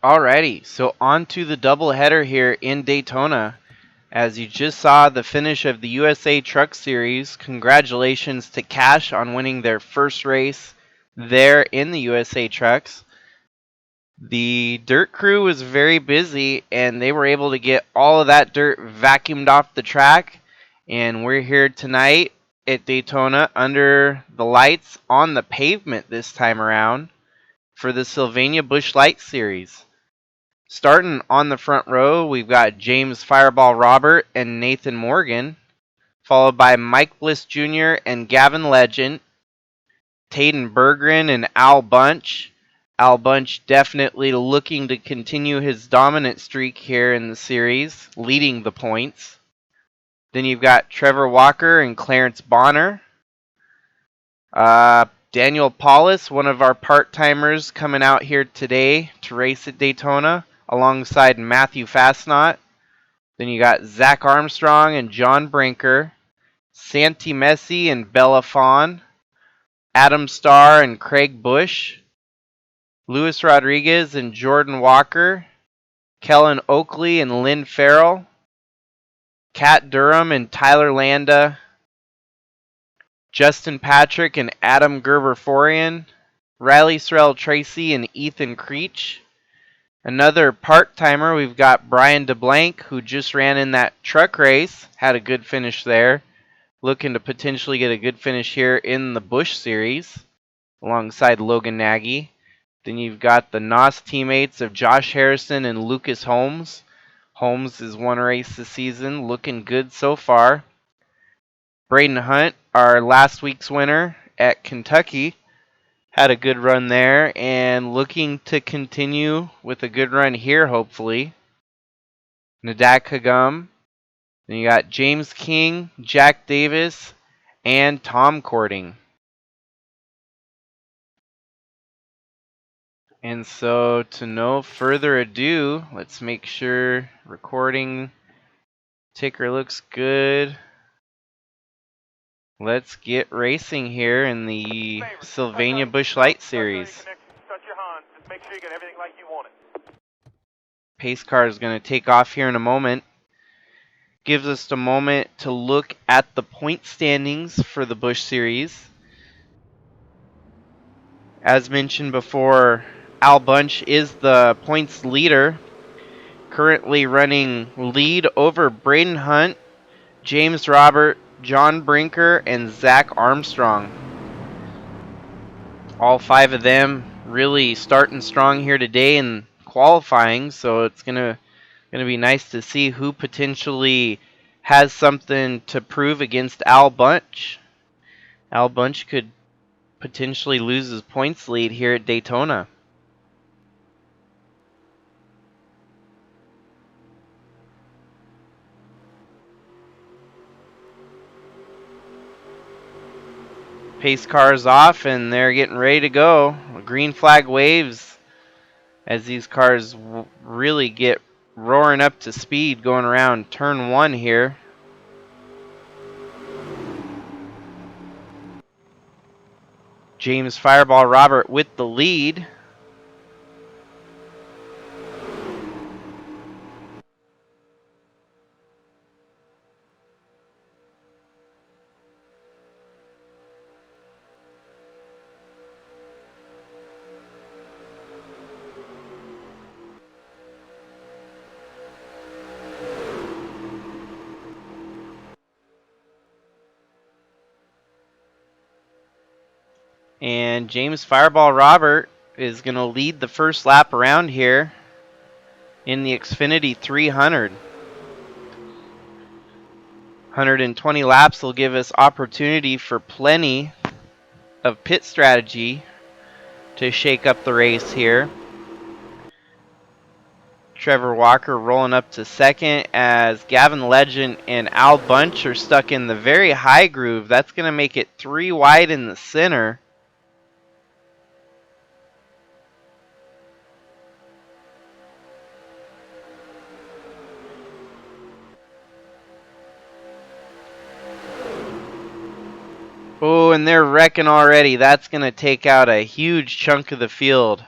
Alrighty, so on to the doubleheader here in Daytona. As you just saw the finish of the USA Truck Series, congratulations to Cash on winning their first race there in the USA Trucks. The dirt crew was very busy and they were able to get all of that dirt vacuumed off the track. And we're here tonight at Daytona under the lights on the pavement this time around for the Sylvania Busch Light Series. Starting on the front row, we've got James Fireball Robert and Nathan Morgan, followed by Mike Bliss Jr. and Gavin Legend, Tayden Berggren and Al Bunch. Al Bunch definitely looking to continue his dominant streak here in the series, leading the points. Then you've got Trevor Walker and Clarence Bonner. Daniel Paulus, one of our part-timers coming out here today to race at Daytona, alongside Matthew Fastnot. Then you got Zach Armstrong and John Brinker, Santi Messi and Bella Fawn, Adam Starr and Craig Bush, Luis Rodriguez and Jordan Walker, Kellen Oakley and Lynn Farrell, Kat Durham and Tyler Landa, Justin Patrick and Adam Gerber-Forian, Riley Sorrell Tracy and Ethan Creech. Another part-timer, we've got Brian DeBlanc, who just ran in that truck race, had a good finish there. Looking to potentially get a good finish here in the Busch Series, alongside Logan Nagy. Then you've got the NOS teammates of Josh Harrison and Lucas Holmes. Holmes has won a race this season, looking good so far. Braden Hunt, our last week's winner at Kentucky, had a good run there and looking to continue with a good run here, hopefully. Nadak Hagum. Then you got James King, Jack Davis, and Tom Cording. And so, to no further ado, let's make sure recording ticker looks good. Let's get racing here in the Sylvania Busch Light Series. Pace car is going to take off here in a moment. Gives us a moment to look at the point standings for the Busch Series. As mentioned before, Al Bunch is the points leader, currently running lead over Braden Hunt, James Robert, John Brinker, and Zach Armstrong. All five of them really starting strong here today in qualifying, so it's gonna be nice to see who potentially has something to prove against Al Bunch. Al Bunch could potentially lose his points lead here at Daytona. Pace cars off and they're getting ready to go. Green flag waves as these cars really get roaring up to speed going around turn one here. James Fireball Robert with the lead. And James Fireball Robert is going to lead the first lap around here in the Xfinity 300. 120 laps will give us opportunity for plenty of pit strategy to shake up the race here. Trevor Walker rolling up to second as Gavin Legend and Al Bunch are stuck in the very high groove. That's going to make it 3 wide in the center. Oh, and they're wrecking already. That's going to take out a huge chunk of the field.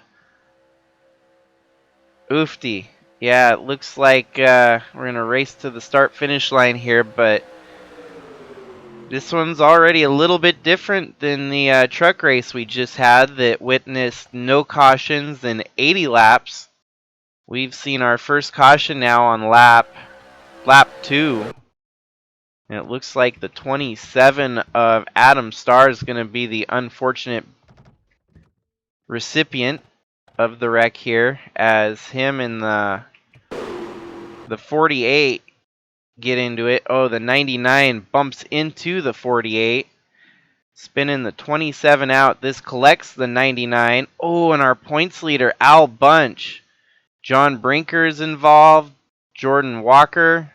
Oofty. Yeah, it looks like we're going to race to the start-finish line here, but this one's already a little bit different than the truck race we just had that witnessed no cautions and 80 laps. We've seen our first caution now on lap 2. And it looks like the 27 of Adam Starr is going to be the unfortunate recipient of the wreck here, as him and the 48 get into it. Oh, the 99 bumps into the 48. Spinning the 27 out. This collects the 99. Oh, and our points leader, Al Bunch. John Brinker is involved. Jordan Walker.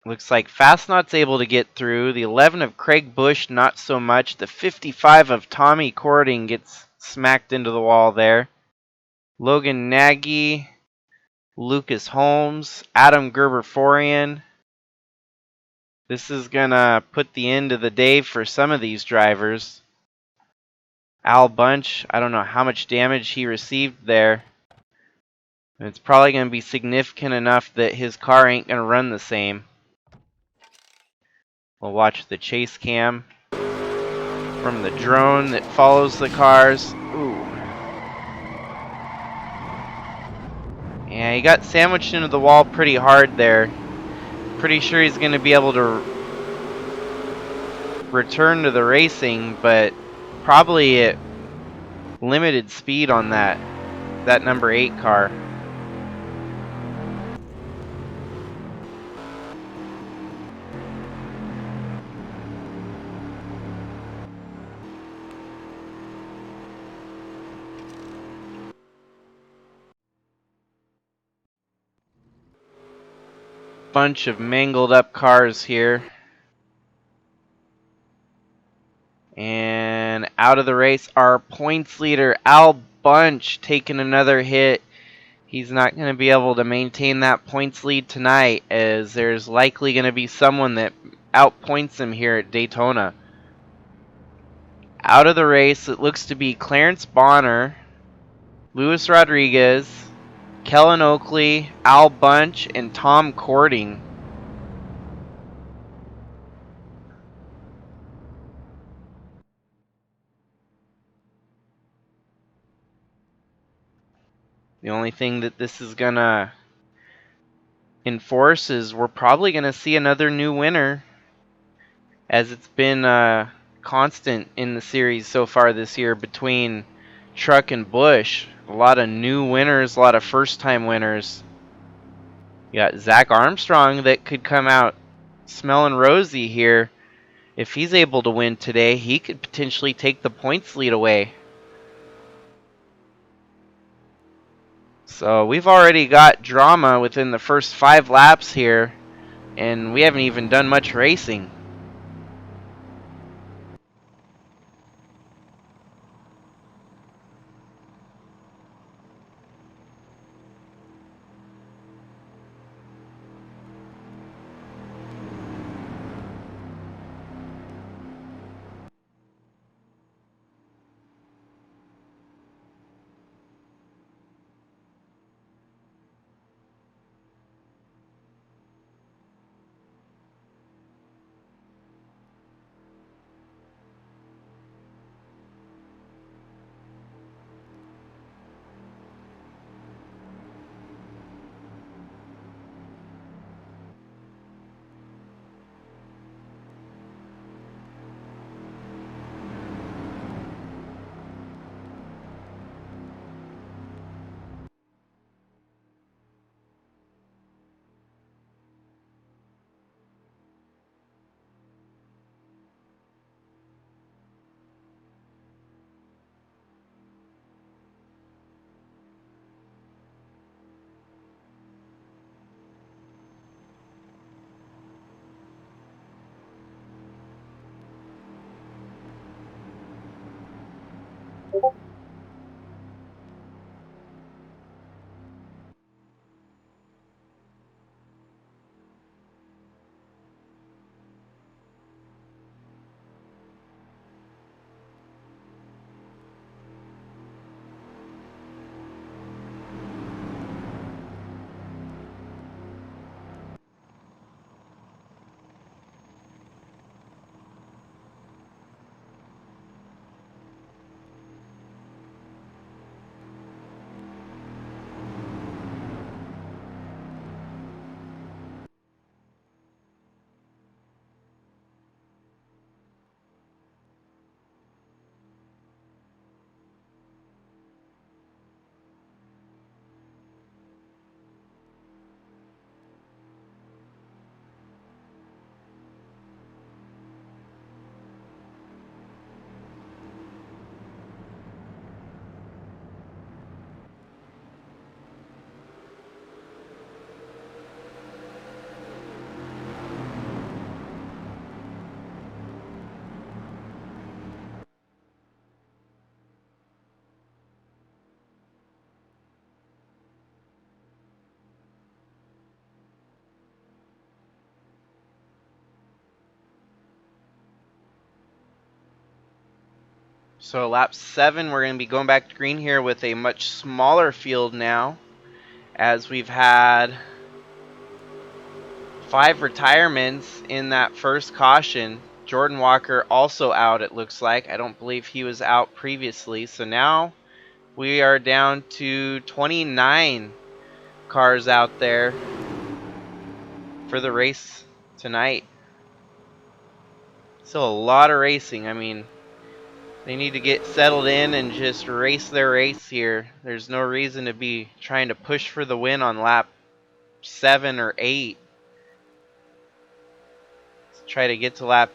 Looks like Fastnot's able to get through. The 11 of Craig Busch, not so much. The 55 of Tommy Cording gets smacked into the wall there. Logan Nagy, Lucas Holmes, Adam Gerber-Forian. This is going to put the end of the day for some of these drivers. Al Bunch, I don't know how much damage he received there. It's probably going to be significant enough that his car ain't going to run the same. We'll watch the chase cam from the drone that follows the cars. Ooh. Yeah, he got sandwiched into the wall pretty hard there. Pretty sure he's going to be able to return to the racing, but probably at limited speed on that number 8 car. Bunch of mangled up cars here. And out of the race, our points leader, Al Bunch, taking another hit. He's not going to be able to maintain that points lead tonight, as there's likely going to be someone that outpoints him here at Daytona. Out of the race, it looks to be Clarence Bonner, Luis Rodriguez, Kellen Oakley, Al Bunch, and Tom Cording. The only thing that this is going to enforce is we're probably going to see another new winner, as it's been constant in the series so far this year between Truck and Busch. A lot of new winners, a lot of first-time winners. You got Zach Armstrong that could come out smelling rosy here. If he's able to win today, he could potentially take the points lead away. So we've already got drama within the first 5 laps here, and we haven't even done much racing. So lap 7, we're going to be going back to green here with a much smaller field now, as we've had 5 retirements in that first caution. Jordan Walker also out, it looks like. I don't believe he was out previously. So now we are down to 29 cars out there for the race tonight. Still a lot of racing. I mean, they need to get settled in and just race their race here. There's no reason to be trying to push for the win on lap 7 or 8. Let's try to get to lap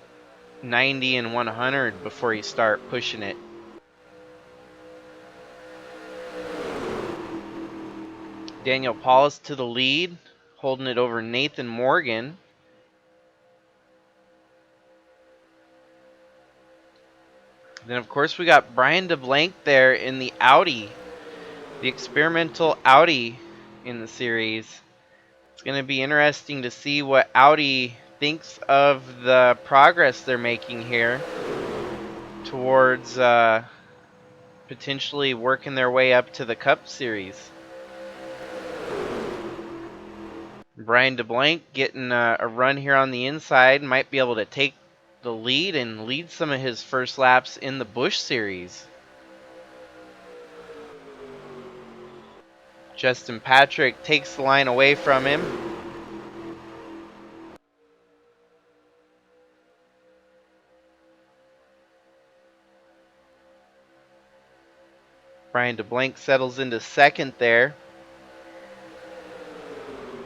90 and 100 before you start pushing it. Daniel Paulus to the lead, holding it over Nathan Morgan. Then, of course, we got Brian DeBlanc there in the Audi, the experimental Audi in the series. It's going to be interesting to see what Audi thinks of the progress they're making here towards potentially working their way up to the Cup Series. Brian DeBlanc getting a run here on the inside, might be able to take the lead and lead some of his first laps in the Busch Series. Justin Patrick takes the line away from him. Brian DeBlanc settles into second there,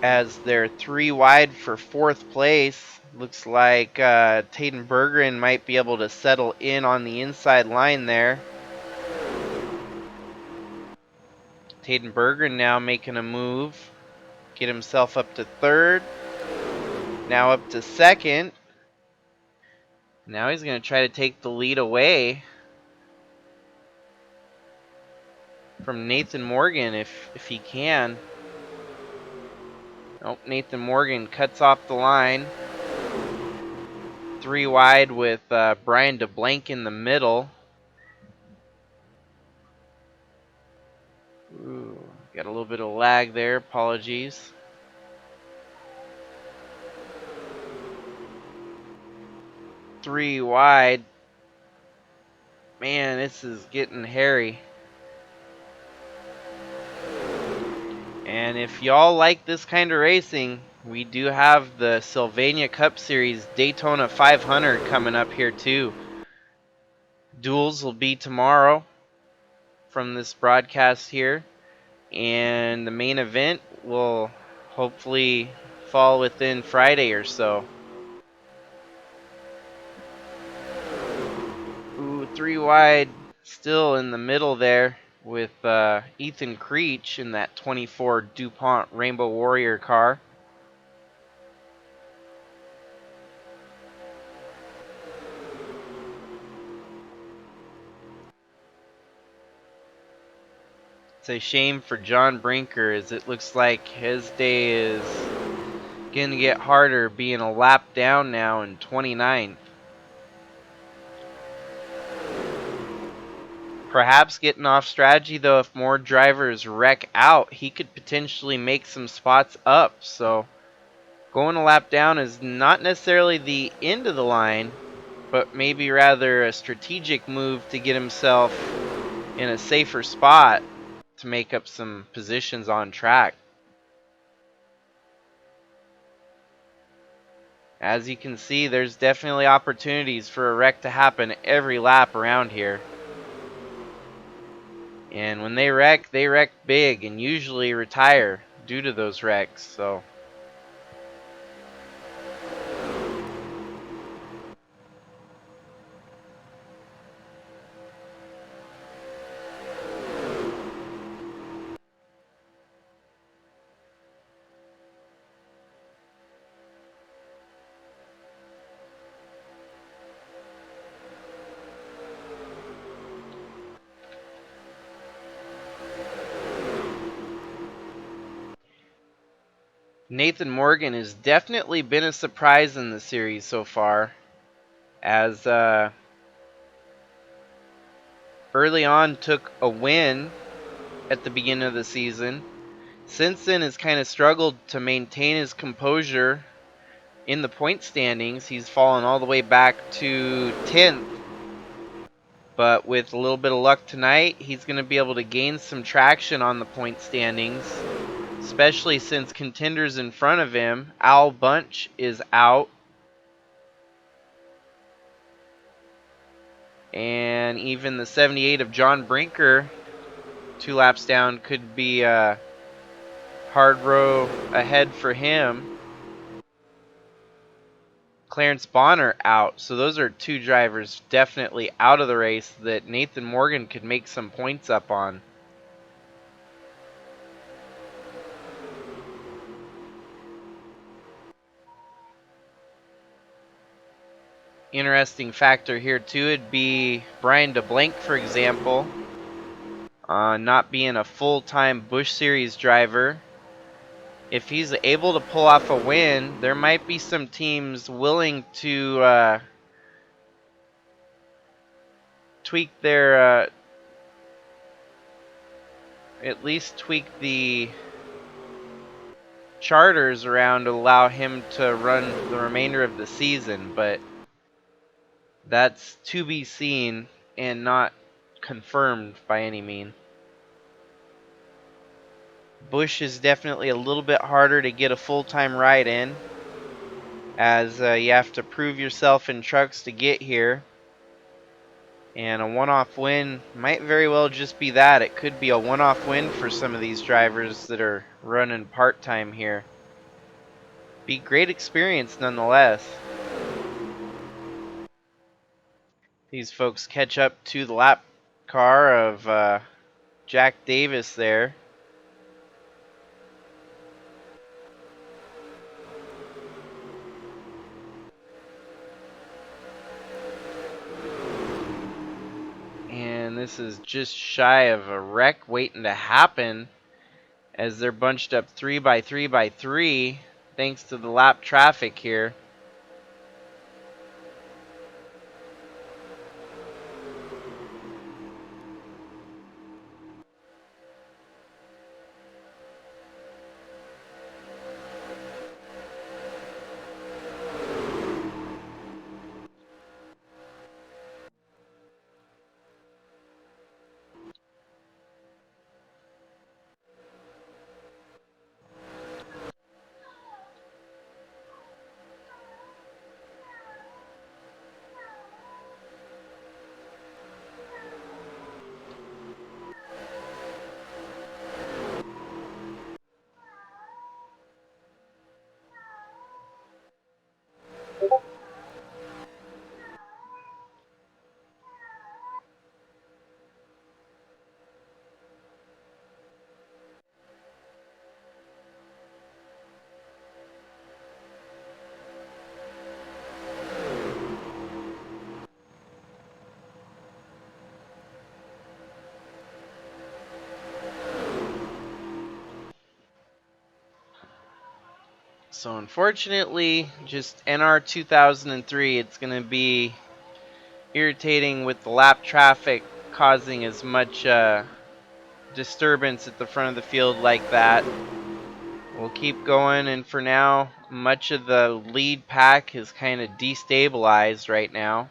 as they're 3 wide for 4th place. Looks like Taden Bergeron might be able to settle in on the inside line there. Taden Bergeron now making a move, get himself up to 3rd, now up to 2nd. Now he's going to try to take the lead away from Nathan Morgan if he can. Nope, Nathan Morgan cuts off the line. 3 wide with Brian DeBlanc in the middle. Ooh, got a little bit of lag there, apologies. Three wide. Man, this is getting hairy. And if y'all like this kind of racing, we do have the Sylvania Cup Series Daytona 500 coming up here too. Duels will be tomorrow from this broadcast here, and the main event will hopefully fall within Friday or so. Ooh, 3 wide, still in the middle there with Ethan Creech in that 24 DuPont Rainbow Warrior car. It's a shame for John Brinker, as it looks like his day is going to get harder, being a lap down now in 29th. Perhaps getting off strategy, though, if more drivers wreck out, he could potentially make some spots up. So going a lap down is not necessarily the end of the line, but maybe rather a strategic move to get himself in a safer spot to make up some positions on track. As you can see, there's definitely opportunities for a wreck to happen every lap around here. And when they wreck big and usually retire due to those wrecks. So Nathan Morgan has definitely been a surprise in the series so far, as early on took a win at the beginning of the season. Since then has kind of struggled to maintain his composure in the point standings. He's fallen all the way back to 10th. But with a little bit of luck tonight, he's going to be able to gain some traction on the point standings, especially since contenders in front of him, Al Bunch, is out. And even the 78 of John Brinker, 2 laps down, could be a hard row ahead for him. Clarence Bonner out. So those are 2 drivers definitely out of the race that Nathan Morgan could make some points up on. Interesting factor here too would be Brian DeBlank, for example, not being a full-time Busch Series driver. If he's able to pull off a win, there might be some teams willing to tweak their, at least tweak the charters around to allow him to run the remainder of the season, but that's to be seen and not confirmed by any means. Busch is definitely a little bit harder to get a full-time ride in, as you have to prove yourself in trucks to get here. And a one-off win might very well just be that. It could be a one-off win for some of these drivers that are running part-time here. Be great experience nonetheless. These folks catch up to the lap car of Jack Davis there. And this is just shy of a wreck waiting to happen, as they're bunched up 3 by 3 by 3 thanks to the lap traffic here. So unfortunately, just NR 2003, it's going to be irritating with the lap traffic causing as much disturbance at the front of the field like that. We'll keep going, and for now, much of the lead pack is kind of destabilized right now.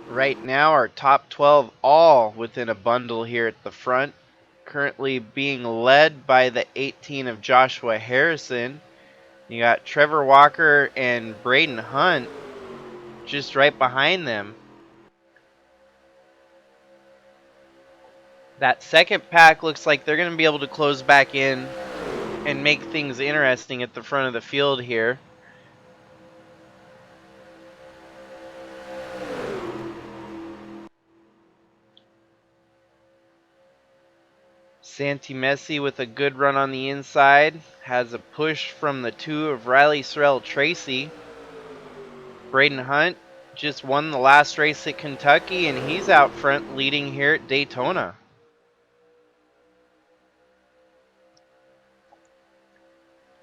Right now, our top 12 all within a bundle here at the front. Currently being led by the 18 of Joshua Harrison. You got Trevor Walker and Braden Hunt just right behind them. That second pack looks like they're going to be able to close back in and make things interesting at the front of the field here. Santi Messi with a good run on the inside. Has a push from the 2 of Riley Sorrell Tracy. Braden Hunt just won the last race at Kentucky, and he's out front leading here at Daytona.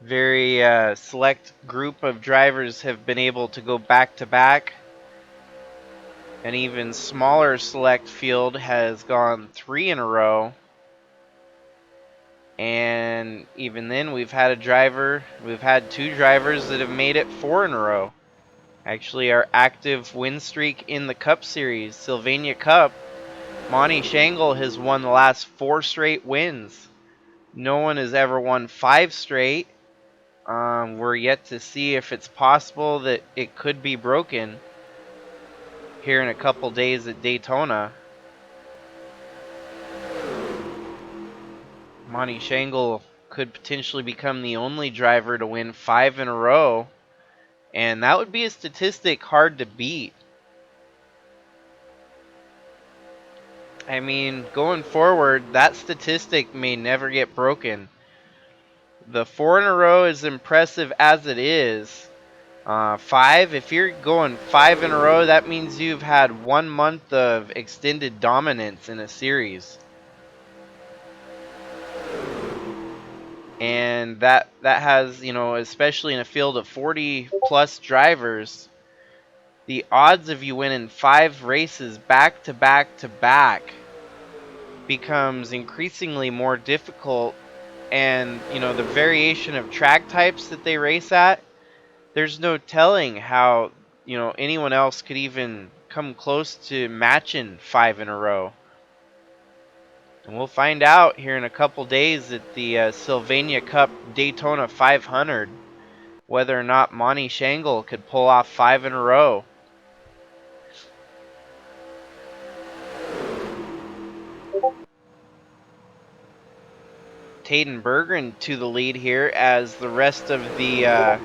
Very select group of drivers have been able to go back-to-back. An even smaller select field has gone 3 in a row. And even then, we've had 2 drivers that have made it 4 in a row. Actually, our active win streak in the Cup Series, Sylvania Cup, Monty Shangle has won the last 4 straight wins. No one has ever won 5 straight. We're yet to see if it's possible that it could be broken here in a couple days at Daytona. Monty Shangle could potentially become the only driver to win 5 in a row, and that would be a statistic hard to beat. I mean, going forward, that statistic may never get broken. The 4 in a row is impressive as it is. 5, if you're going 5 in a row, that means you've had 1 month of extended dominance in a series. And that has, especially in a field of 40 plus drivers, the odds of you winning 5 races back to back to back becomes increasingly more difficult. And the variation of track types that they race at, there's no telling how anyone else could even come close to matching 5 in a row. And we'll find out here in a couple days at the Sylvania Cup Daytona 500 whether or not Monty Shangle could pull off 5 in a row. Taden Berggren to the lead here as the rest of the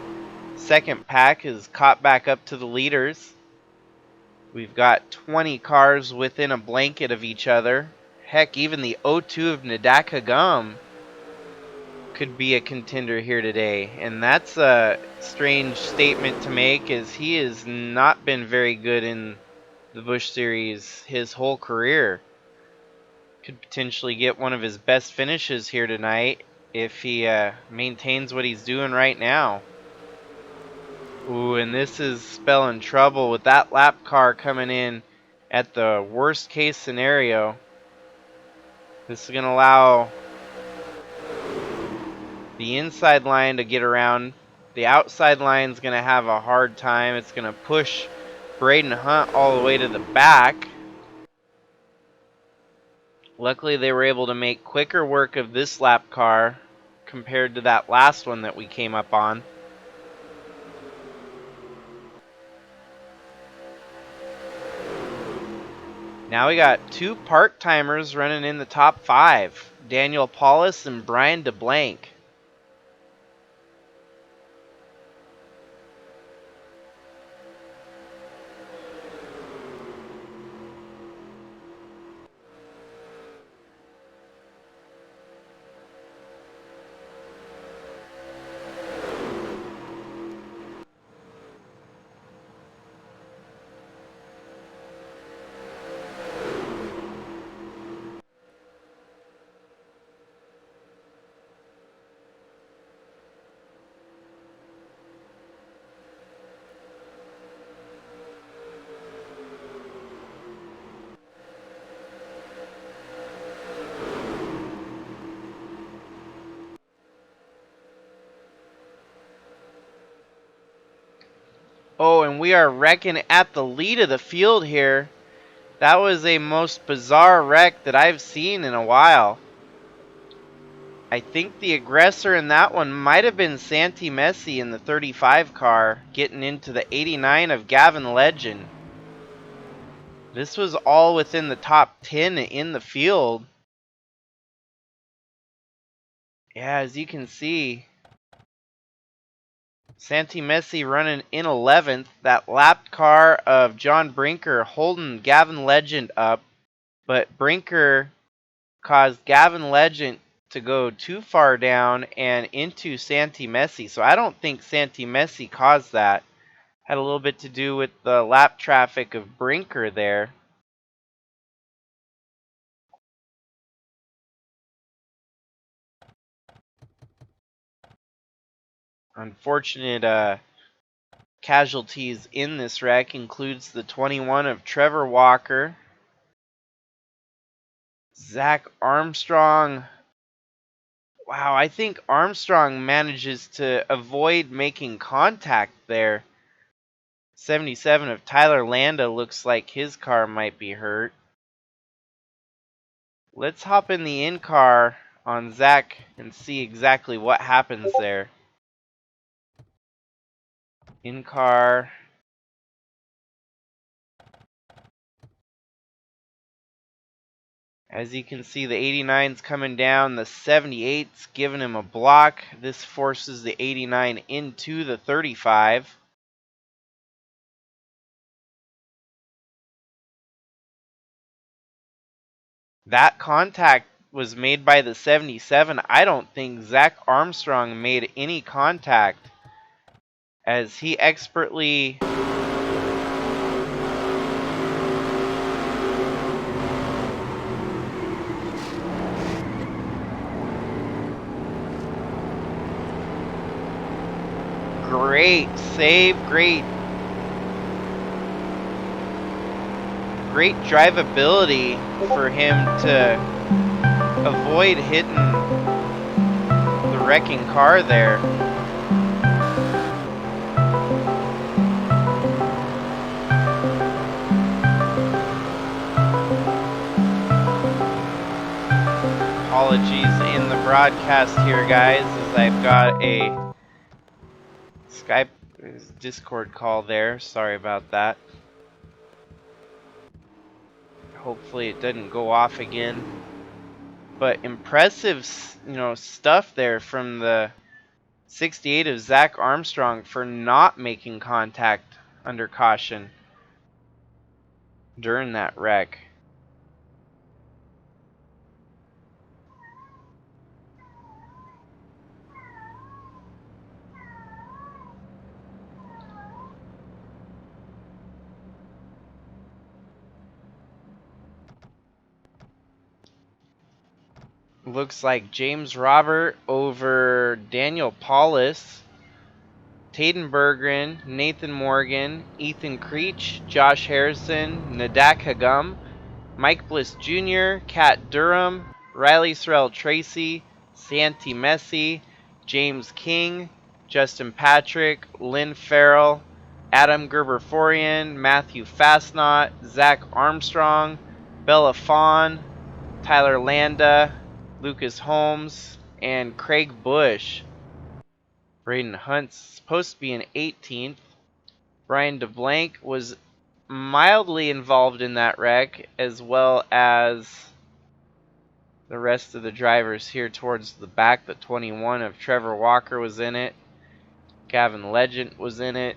second pack is caught back up to the leaders. We've got 20 cars within a blanket of each other. Heck, even the O2 of Nadaka Gum could be a contender here today. And that's a strange statement to make, as he has not been very good in the Busch Series his whole career. Could potentially get one of his best finishes here tonight if he maintains what he's doing right now. Ooh, and this is spelling trouble with that lap car coming in at the worst case scenario. This is going to allow the inside line to get around. The outside line is going to have a hard time. It's going to push Braden Hunt all the way to the back. Luckily, they were able to make quicker work of this lap car compared to that last one that we came up on. Now we got 2 part-timers running in the top 5. Daniel Paulus and Brian DeBlanc. Oh, and we are wrecking at the lead of the field here. That was a most bizarre wreck that I've seen in a while. I think the aggressor in that one might have been Santi Messi in the 35 car, getting into the 89 of Gavin Legend. This was all within the top 10 in the field. Yeah, as you can see, Santi Messi running in 11th. That lapped car of John Brinker holding Gavin Legend up, but Brinker caused Gavin Legend to go too far down and into Santi Messi. So I don't think Santi Messi caused that. Had a little bit to do with the lap traffic of Brinker there. Unfortunate casualties in this wreck includes the 21 of Trevor Walker. Zach Armstrong. Wow, I think Armstrong manages to avoid making contact there. 77 of Tyler Landa looks like his car might be hurt. Let's hop in the in-car on Zach and see exactly what happens there. In-car. As you can see, the 89's coming down, the 78's giving him a block. This forces the 89 into the 35. That contact was made by the 77. I don't think Zach Armstrong made any contact, as he expertly great save, great drivability for him to avoid hitting the wrecking car there. Apologies in the broadcast here, guys, as I've got a Skype Discord call there. Sorry about that. Hopefully it didn't go off again. But impressive, stuff there from the 68 of Zach Armstrong for not making contact under caution during that wreck. Looks like James Robert over Daniel Paulus, Taden Berggren, Nathan Morgan, Ethan Creech, Josh Harrison, Nadak Hagum, Mike Bliss Jr., Kat Durham, Riley Sorrell Tracy, Santi Messi, James King, Justin Patrick, Lynn Farrell, Adam Gerber-Forian, Matthew Fastnot, Zach Armstrong, Bella Fawn, Tyler Landa, Lucas Holmes, and Craig Busch. Braden Hunt's supposed to be in 18th. Brian DeBlanc was mildly involved in that wreck, as well as the rest of the drivers here towards the back. The 21 of Trevor Walker was in it. Gavin Legend was in it.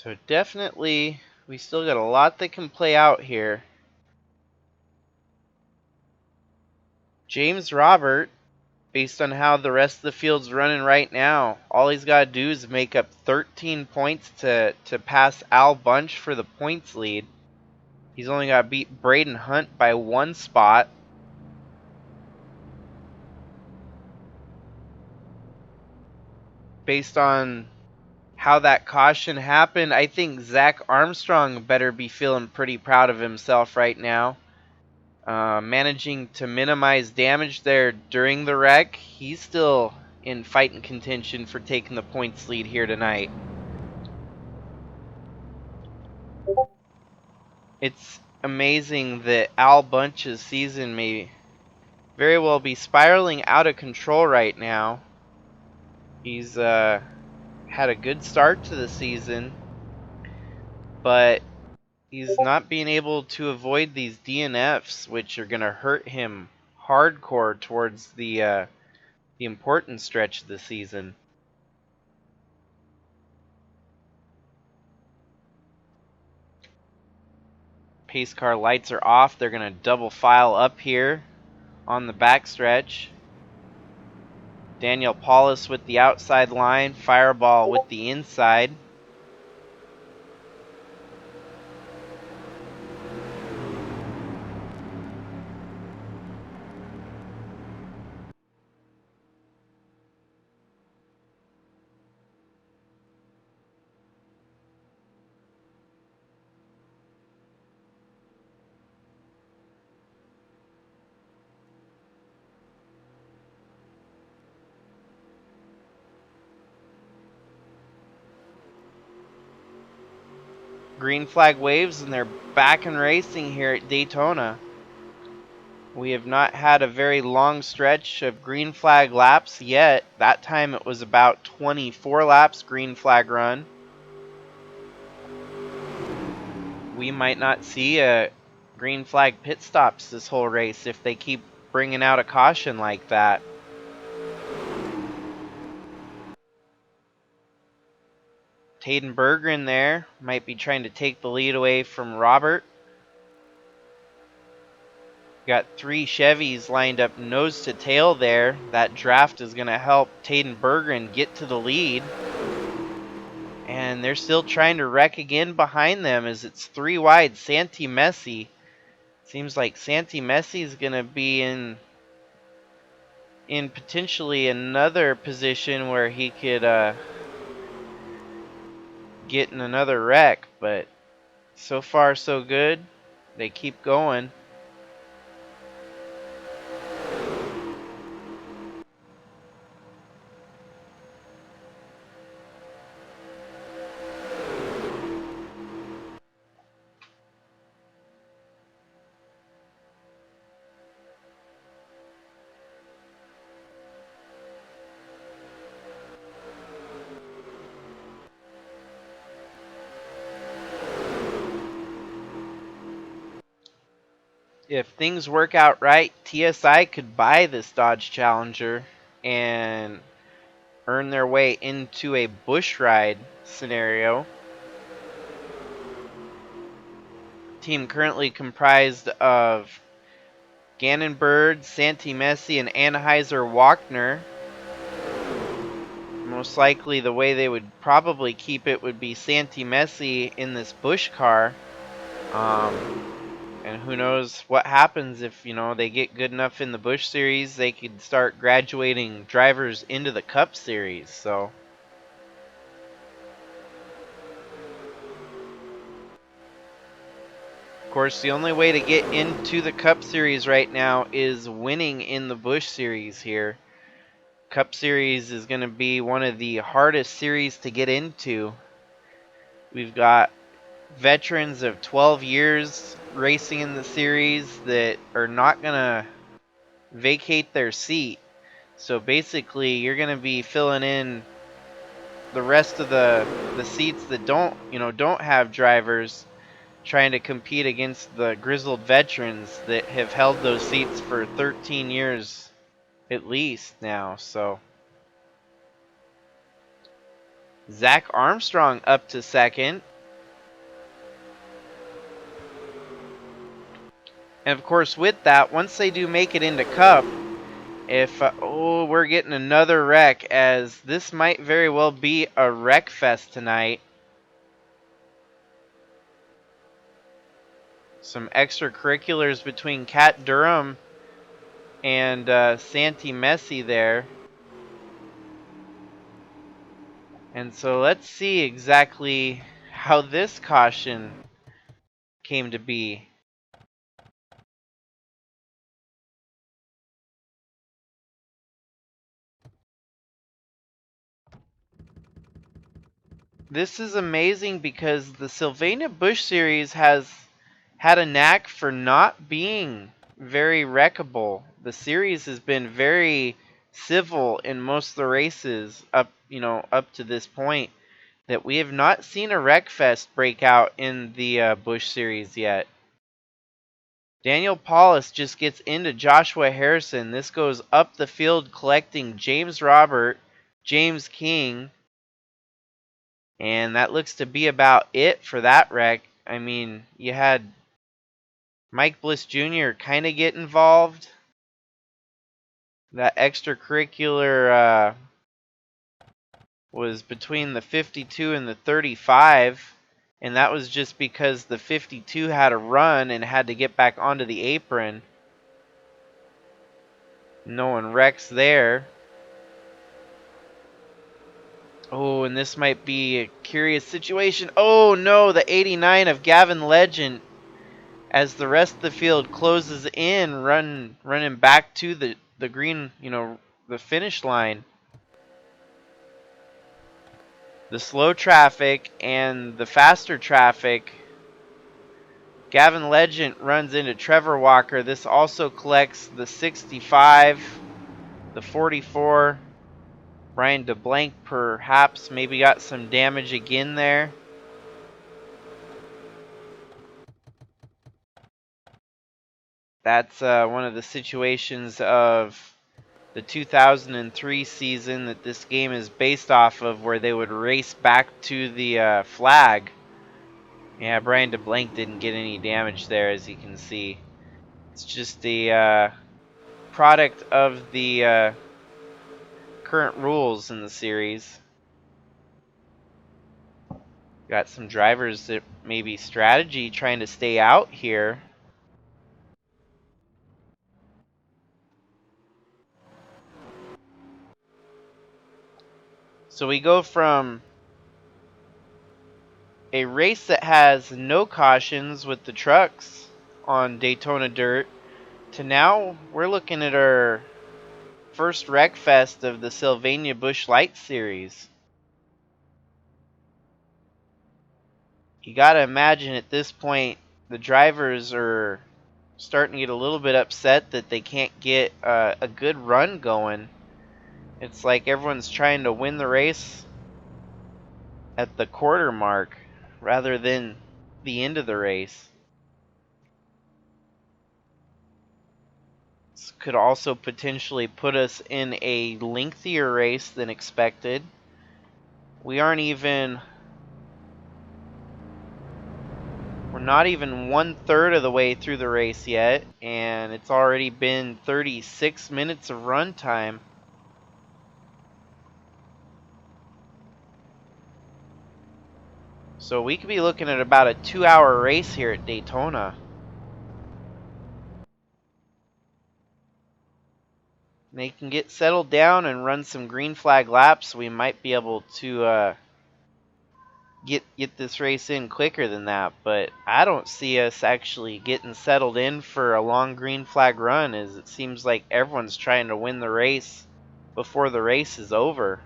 So definitely, we still got a lot that can play out here. James Robert, based on how the rest of the field's running right now, all he's got to do is make up 13 points to pass Al Bunch for the points lead. He's only got to beat Braden Hunt by 1 spot. Based on how that caution happened, I think Zach Armstrong better be feeling pretty proud of himself right now. Managing to minimize damage there during the wreck. He's still in fighting contention for taking the points lead here tonight. It's amazing that Al Bunch's season may very well be spiraling out of control right now. He's had a good start to the season, but he's not being able to avoid these DNFs, which are going to hurt him hardcore towards the important stretch of the season. Pace car lights are off. They're going to double file up here on the backstretch. Daniel Paulus with the outside line, Fireball with the inside. Green flag waves, and they're back and racing here at Daytona. We have not had a very long stretch of green flag laps yet. That time it was about 24 laps green flag run. We might not see a green flag pit stops this whole race if they keep bringing out a caution like that. Taden Berggren there might be trying to take the lead away from Robert. Got 3 Chevys lined up nose to tail there. That draft is going to help Taden Berggren get to the lead. And they're still trying to wreck again behind them as it's 3 wide. Santi Messi. Seems like Santi Messi is going to be in potentially another position where he could get in another wreck. But so far so good. They keep going. If things work out right, TSI could buy this Dodge Challenger and earn their way into a Busch ride scenario. Team currently comprised of Gannon Bird, Santi Messi, and Anheuser Wagner. Most likely the way they would probably keep it would be Santi Messi in this Busch car. And who knows what happens if, they get good enough in the Busch Series, they could start graduating drivers into the Cup Series. So of course, the only way to get into the Cup Series right now is winning in the Busch Series here. Cup Series is going to be one of the hardest series to get into. We've got veterans of 12 years racing in the series that are not going to vacate their seat. So basically, you're going to be filling in the rest of the seats that don't have drivers, trying to compete against the grizzled veterans that have held those seats for 13 years at least now. So Zach Armstrong up to second. And of course, with that, once they do make it into Cup, if we're getting another wreck, as this might very well be a wreck fest tonight. Some extracurriculars between Kat Durham and Santi Messi there. And so let's see exactly how this caution came to be. This is amazing because the Sylvania Busch Series has had a knack for not being very wreckable. The series has been very civil in most of the races up up to this point, that we have not seen a wreck fest break out in the Busch Series yet. Daniel Paulus just gets into Joshua Harrison. This goes up the field collecting James Robert, James King, and that looks to be about it for that wreck. I mean, you had Mike Bliss Jr. kind of get involved. That extracurricular was between the 52 and the 35, and that was just because the 52 had a run and had to get back onto the apron. No one wrecks there. Oh, and this might be a curious situation. Oh no, the 89 of Gavin Legend, as the rest of the field closes in, running back to the green, the finish line. The slow traffic and the faster traffic. Gavin Legend runs into Trevor Walker. This also collects the 65, the 44. Brian DeBlanc perhaps maybe got some damage again there. That's one of the situations of the 2003 season that this game is based off of, where they would race back to the flag. Yeah, Brian DeBlanc didn't get any damage there, as you can see. It's just the product of the current rules in the series. Got some drivers that maybe strategy trying to stay out here. So we go from a race that has no cautions with the trucks on Daytona dirt to now we're looking at our first wreck fest of the Sylvania Busch Light Series. You gotta imagine at this point the drivers are starting to get a little bit upset that they can't get a good run going. It's like everyone's trying to win the race at the quarter mark rather than the end of the race. This could also potentially put us in a lengthier race than expected. We're not even 1/3 of the way through the race yet, and it's already been 36 minutes of run time. So we could be looking at about a 2-hour race here at Daytona. They can get settled down and run some green flag laps. We might be able to get this race in quicker than that, but I don't see us actually getting settled in for a long green flag run, as it seems like everyone's trying to win the race before the race is over.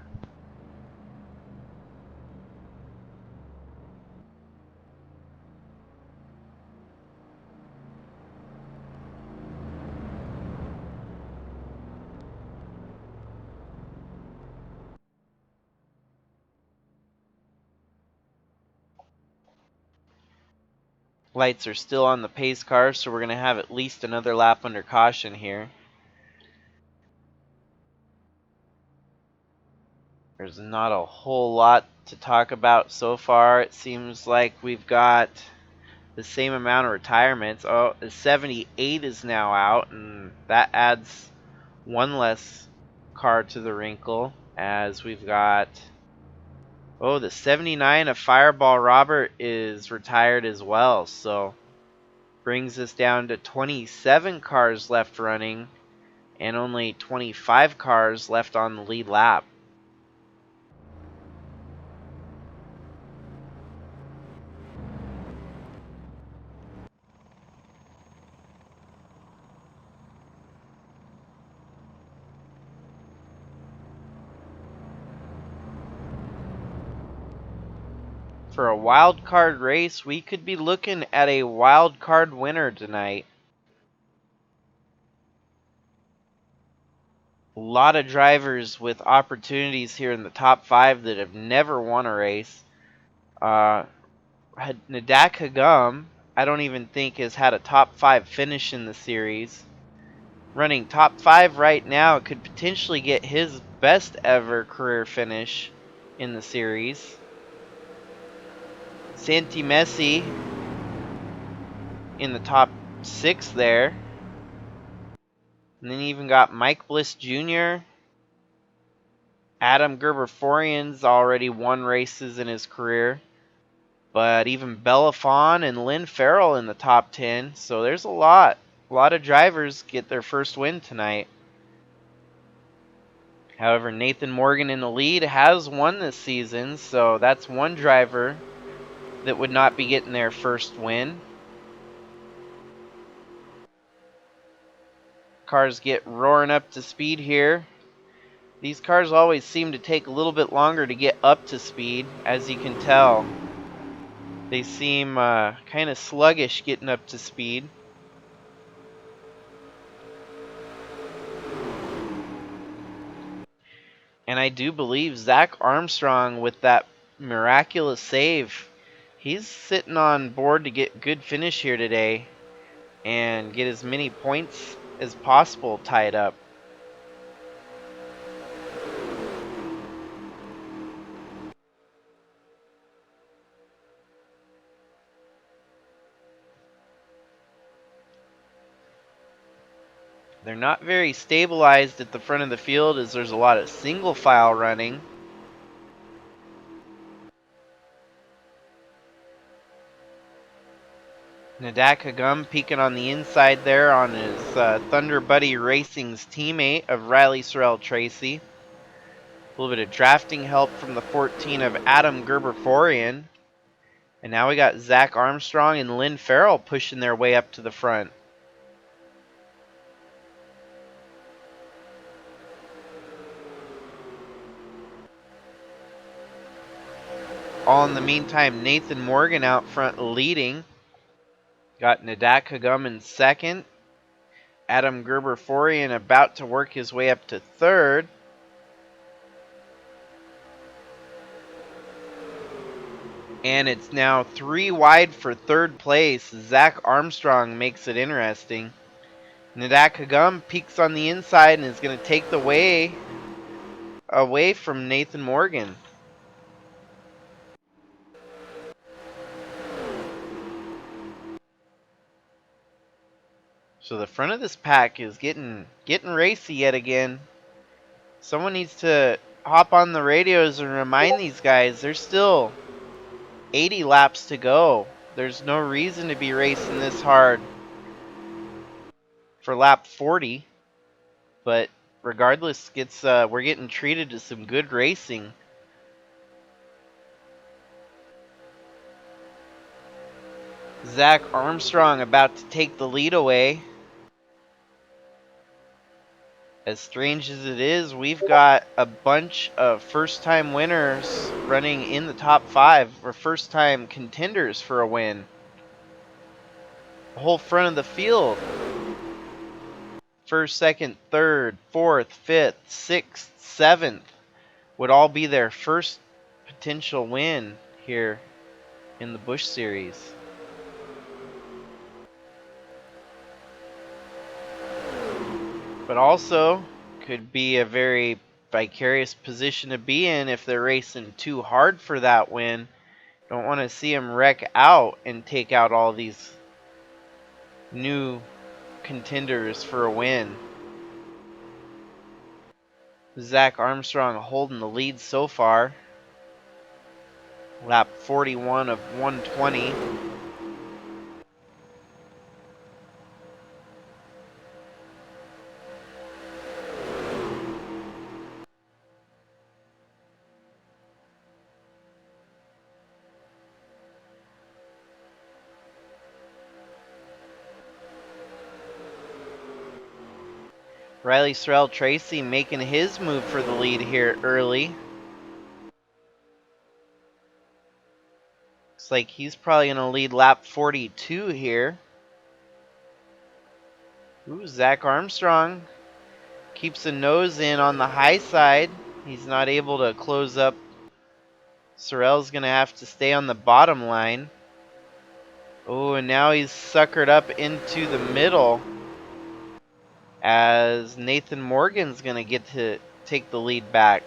Lights are still on the pace car, so we're going to have at least another lap under caution here. There's not a whole lot to talk about so far. It seems like we've got the same amount of retirements. Oh, the 78 is now out, and that adds one less car to the wrinkle, as we've got... Oh, the 79 of Fireball Robert is retired as well, so brings us down to 27 cars left running and only 25 cars left on the lead lap. For a wild card race, we could be looking at a wild card winner tonight. A lot of drivers with opportunities here in the top 5 that have never won a race. Nadak Hagum, I don't even think has had a top 5 finish in the series. Running top 5 right now could potentially get his best ever career finish in the series. Santi Messi in the top 6 there. And then you even got Mike Bliss Jr. Adam Gerber-Forian's already won races in his career. But even Bellafon and Lynn Farrell in the top 10. So there's a lot of drivers get their first win tonight. However, Nathan Morgan in the lead has won this season, so that's one driver that would not be getting their first win. Cars get roaring up to speed here. These cars always seem to take a little bit longer to get up to speed, as you can tell. They seem kind of sluggish getting up to speed. And I do believe Zach Armstrong, with that miraculous save, he's sitting on board to get good finish here today and get as many points as possible tied up. They're not very stabilized at the front of the field as there's a lot of single file running. Nadak Hagum peeking on the inside there on his Thunder Buddy Racing's teammate of Riley Sorrell Tracy. A little bit of drafting help from the 14 of Adam Gerber-Forian. And now we got Zach Armstrong and Lynn Farrell pushing their way up to the front. All in the meantime, Nathan Morgan out front leading. Got Nadak Hagum in second. Adam Gerber-Forian about to work his way up to third. And it's now 3 wide for third place. Zach Armstrong makes it interesting. Nadak Hagum peeks on the inside and is going to take the way away from Nathan Morgan. So the front of this pack is getting racy yet again. Someone needs to hop on the radios and remind these guys there's still 80 laps to go. There's no reason to be racing this hard for lap 40. But regardless, we're getting treated to some good racing. Zach Armstrong about to take the lead away. As strange as it is, we've got a bunch of first-time winners running in the top 5, or first-time contenders for a win. The whole front of the field. First, second, third, fourth, fifth, sixth, seventh would all be their first potential win here in the Busch Series. But also could be a very vicarious position to be in if they're racing too hard for that win. Don't want to see them wreck out and take out all these new contenders for a win. Zach Armstrong holding the lead so far. Lap 41 of 120. Riley Sorrell Tracy making his move for the lead here early. Looks like he's probably going to lead lap 42 here. Ooh, Zach Armstrong Keeps a nose in on the high side. He's not able to close up. Sorrell's going to have to stay on the bottom line. Oh, and now he's suckered up into the middle as Nathan Morgan's going to get to take the lead back.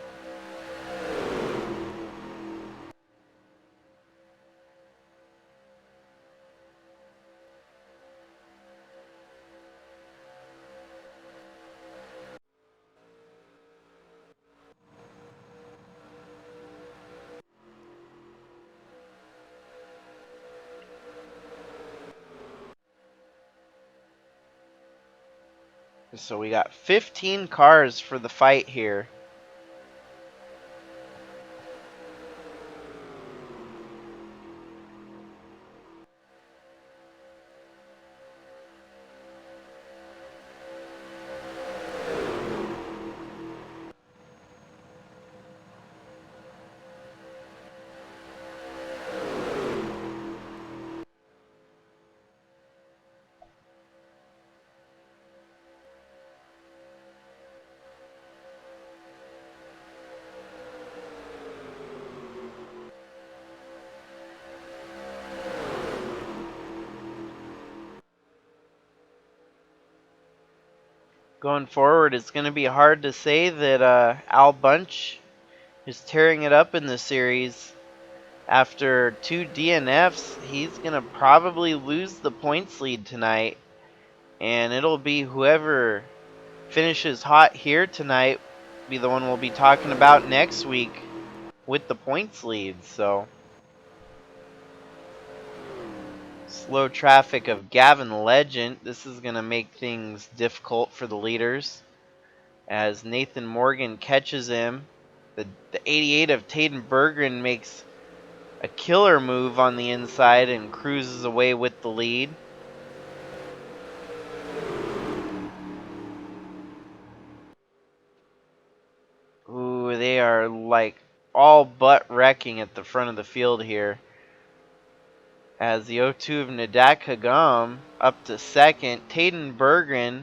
So we got 15 cars for the fight here. Going forward, it's going to be hard to say that Al Bunch is tearing it up in the series. After 2 DNFs, he's going to probably lose the points lead tonight. And it'll be whoever finishes hot here tonight be the one we'll be talking about next week with the points lead. So slow traffic of Gavin Legend. This is going to make things difficult for the leaders as Nathan Morgan catches him. The 88 of Taden Berggren makes a killer move on the inside and cruises away with the lead. Ooh, they are like all but wrecking at the front of the field here. As the 0-2 of Nadak Hagam up to second. Taden Berggren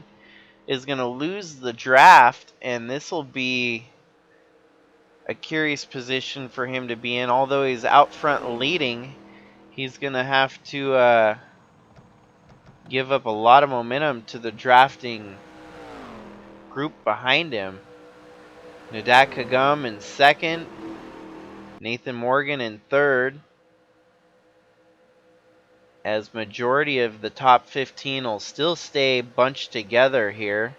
is going to lose the draft, and this will be a curious position for him to be in. Although he's out front leading, he's going to have to give up a lot of momentum to the drafting group behind him. Nadak Hagam in second, Nathan Morgan in third, as majority of the top 15 will still stay bunched together here.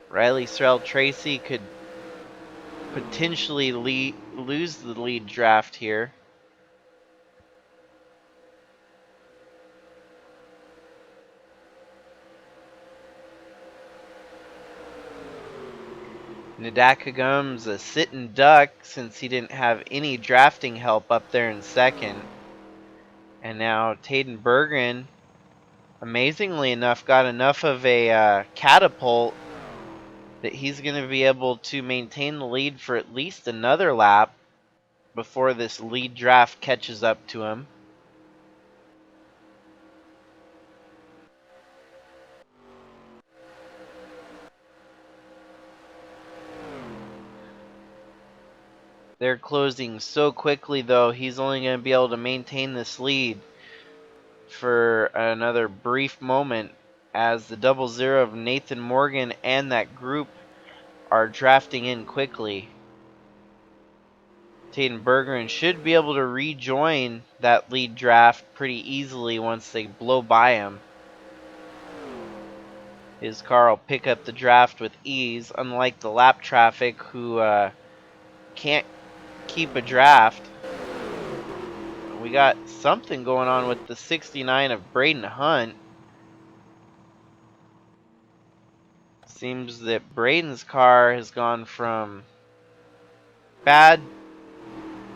Riley Sorrell Tracy could potentially lose the lead draft here. Nadakagam's a sitting duck since he didn't have any drafting help up there in second. And now Taden Berggren, amazingly enough, got enough of a catapult that he's going to be able to maintain the lead for at least another lap before this lead draft catches up to him. They're closing so quickly, though, he's only going to be able to maintain this lead for another brief moment as the 0-0 of Nathan Morgan and that group are drafting in quickly. Taden Berggren should be able to rejoin that lead draft pretty easily once they blow by him. His car will pick up the draft with ease, unlike the lap traffic who can't keep a draft. We got something going on with the 69 of Braden Hunt. Seems that Braden's car has gone from bad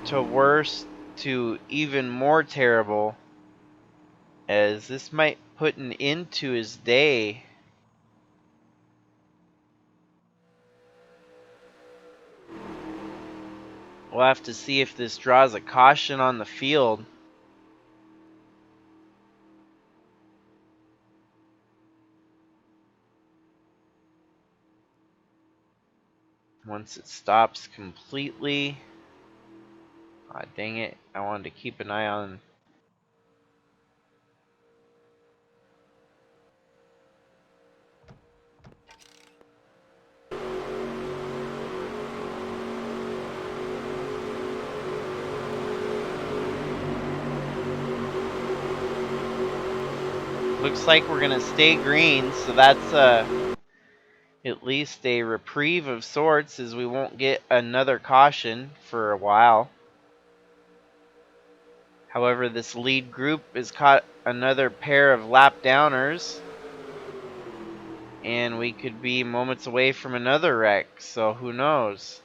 to worse to even more terrible, as this might put an end to his day. We'll have to see if this draws a caution on the field. once it stops completely. Aw, dang it. I wanted to keep an eye on. Looks like we're gonna stay green, so that's at least a reprieve of sorts, as we won't get another caution for a while. However, this lead group has caught another pair of lap downers, and we could be moments away from another wreck, so who knows.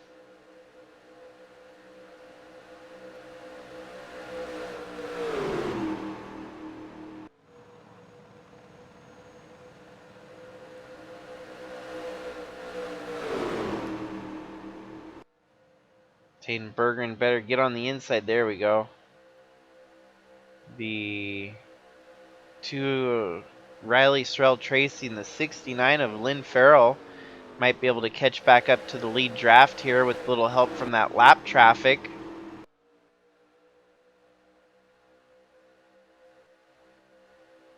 Taden Bergen better get on the inside. There we go. The two Riley Strell Tracy and the 69 of Lynn Farrell might be able to catch back up to the lead draft here with a little help from that lap traffic.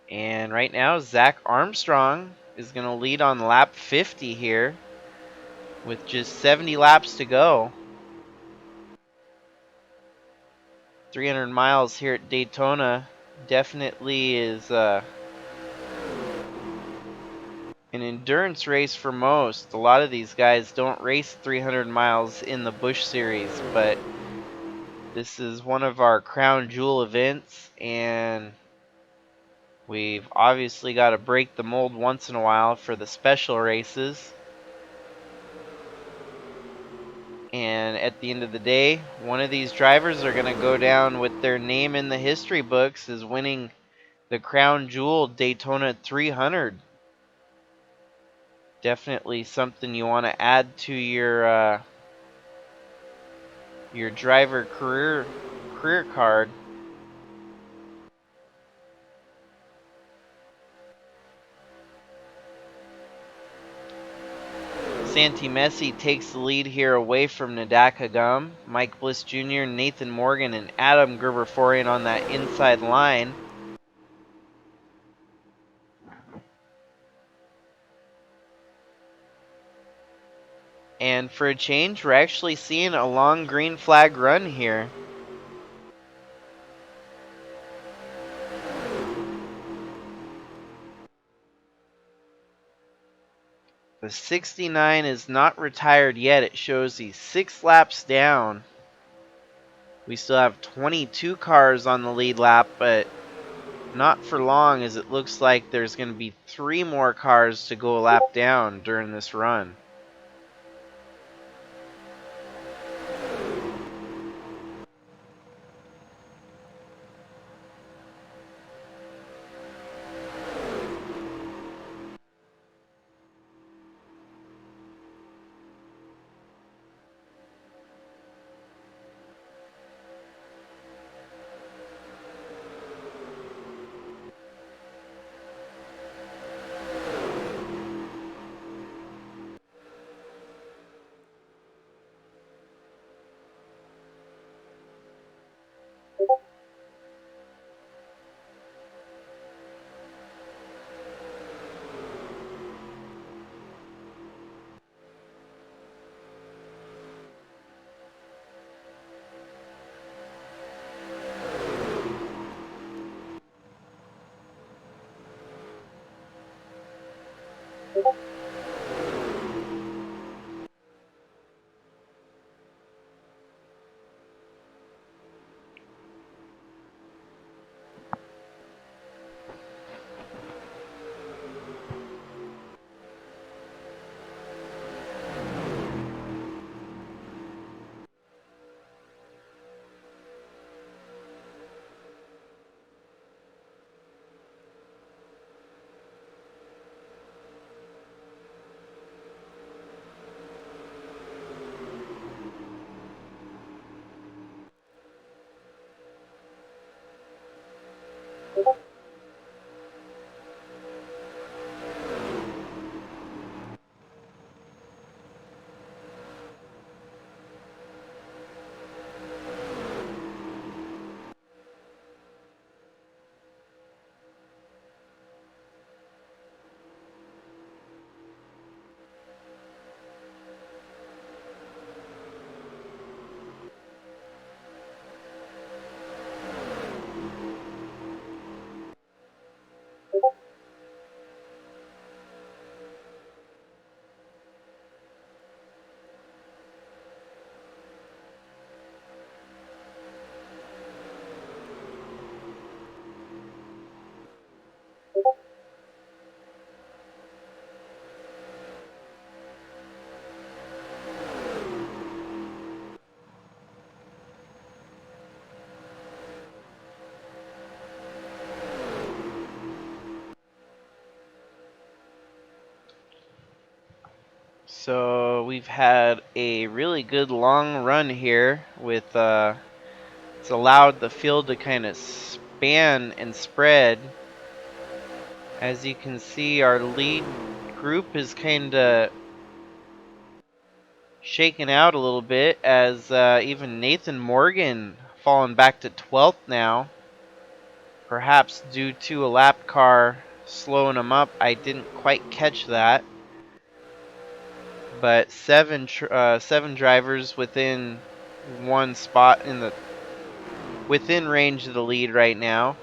And right now, Zach Armstrong is going to lead on lap 50 here with just 70 laps to go. 300 miles here at Daytona definitely is an endurance race for most. A lot of these guys don't race 300 miles in the Busch Series, but this is one of our crown jewel events, and we've obviously got to break the mold once in a while for the special races. And at the end of the day, one of these drivers are going to go down with their name in the history books as winning the crown jewel Daytona 300. Definitely something you want to add to your driver career card. Santi Messi takes the lead here away from Nadaka Gum. Mike Bliss Jr., Nathan Morgan, and Adam Gerberian on that inside line. And for a change, we're actually seeing a long green flag run here. The 69 is not retired yet. It shows he's 6 laps down. We still have 22 cars on the lead lap, but not for long, as it looks like there's going to be 3 more cars to go a lap down during this run. So we've had a really good long run here with it's allowed the field to kind of span and spread. As you can see, our lead group is kind of shaken out a little bit as even Nathan Morgan fallen back to 12th now. Perhaps due to a lap car slowing him up. I didn't quite catch that. But seven drivers within one spot within range of the lead right now,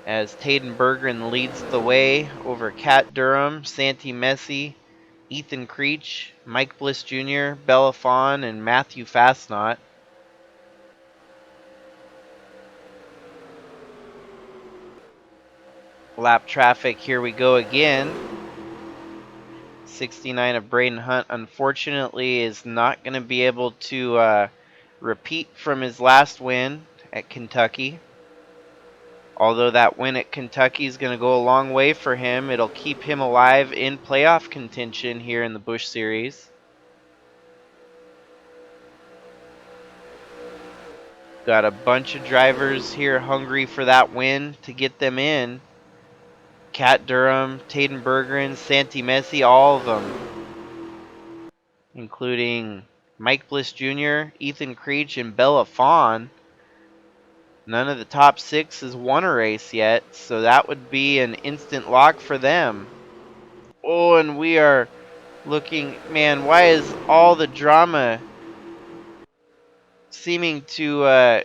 as Taden Berggren leads the way over Kat Durham, Santi Messi, Ethan Creech, Mike Bliss Jr., Bella Fawn, and Matthew Fastnot. Lap traffic, here we go again. 69 of Braden Hunt, unfortunately, is not going to be able to repeat from his last win at Kentucky. Although that win at Kentucky is going to go a long way for him, it'll keep him alive in playoff contention here in the Busch Series. Got a bunch of drivers here hungry for that win to get them in. Kat Durham, Taden Berggren, Santi Messi, all of them, including Mike Bliss Jr., Ethan Creech, and Bella Fawn. None of the top six has won a race yet, so that would be an instant lock for them. Oh, and we are looking, man, why is all the drama seeming to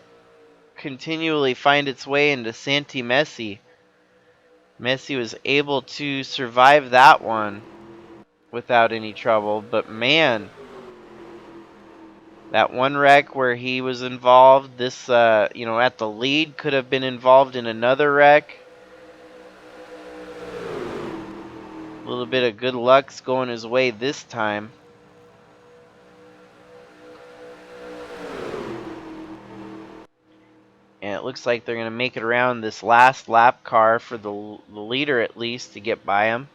continually find its way into Santi Messi? Messi was able to survive that one without any trouble, but man, that one wreck where he was involved, this, at the lead, could have been involved in another wreck. A little bit of good luck's going his way this time. And it looks like they're going to make it around this last lap car for the leader at least to get by him.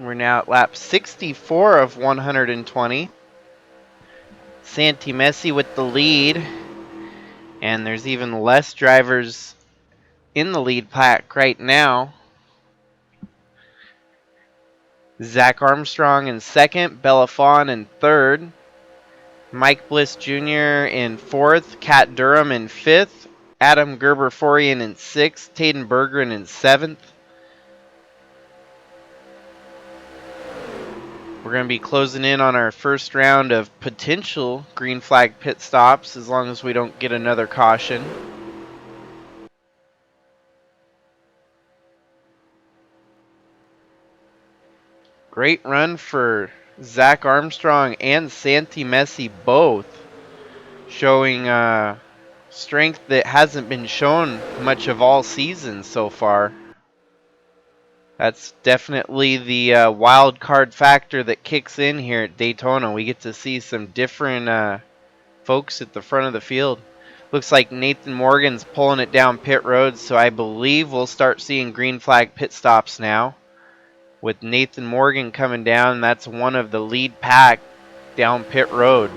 We're now at lap 64 of 120. Santi Messi with the lead. And there's even less drivers in the lead pack right now. Zach Armstrong in second, Belafonte in third, Mike Bliss Jr. in fourth, Kat Durham in fifth, Adam Gerber-Forian in sixth, Tayden Bergeron in seventh. We're going to be closing in on our first round of potential green flag pit stops as long as we don't get another caution. Great run for Zach Armstrong and Santi Messi both, showing strength that hasn't been shown much of all season so far. That's definitely the wild card factor that kicks in here at Daytona. We get to see some different folks at the front of the field. Looks like Nathan Morgan's pulling it down pit road, so I believe we'll start seeing green flag pit stops now. With Nathan Morgan coming down, that's one of the lead pack down pit road.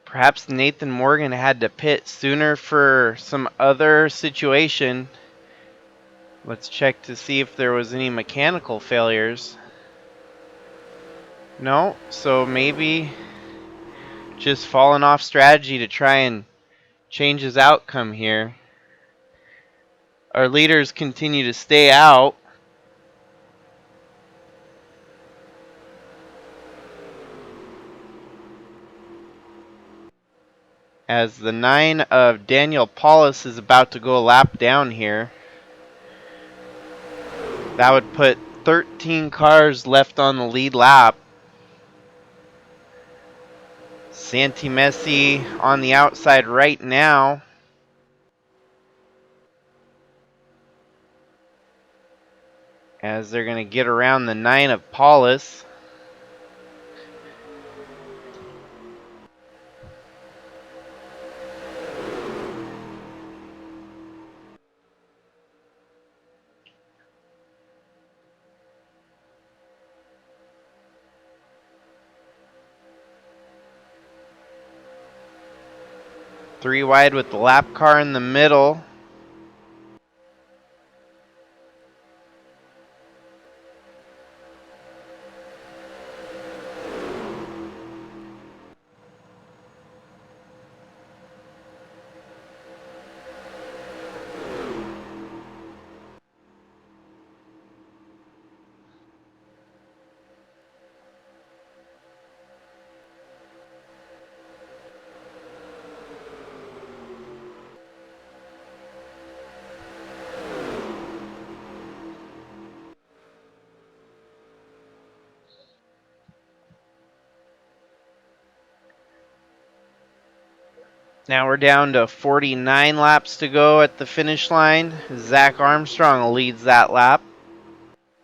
Perhaps Nathan Morgan had to pit sooner for some other situation. Let's check to see if there was any mechanical failures. No, so maybe just falling off strategy to try and change his outcome here. Our leaders continue to stay out. As the 9 of Daniel Paulus is about to go a lap down here. That would put 13 cars left on the lead lap. Santi Messi on the outside right now. As they're going to get around the 9 of Paulus. Three wide with the lap car in the middle. Now we're down to 49 laps to go at the finish line. Zach Armstrong leads that lap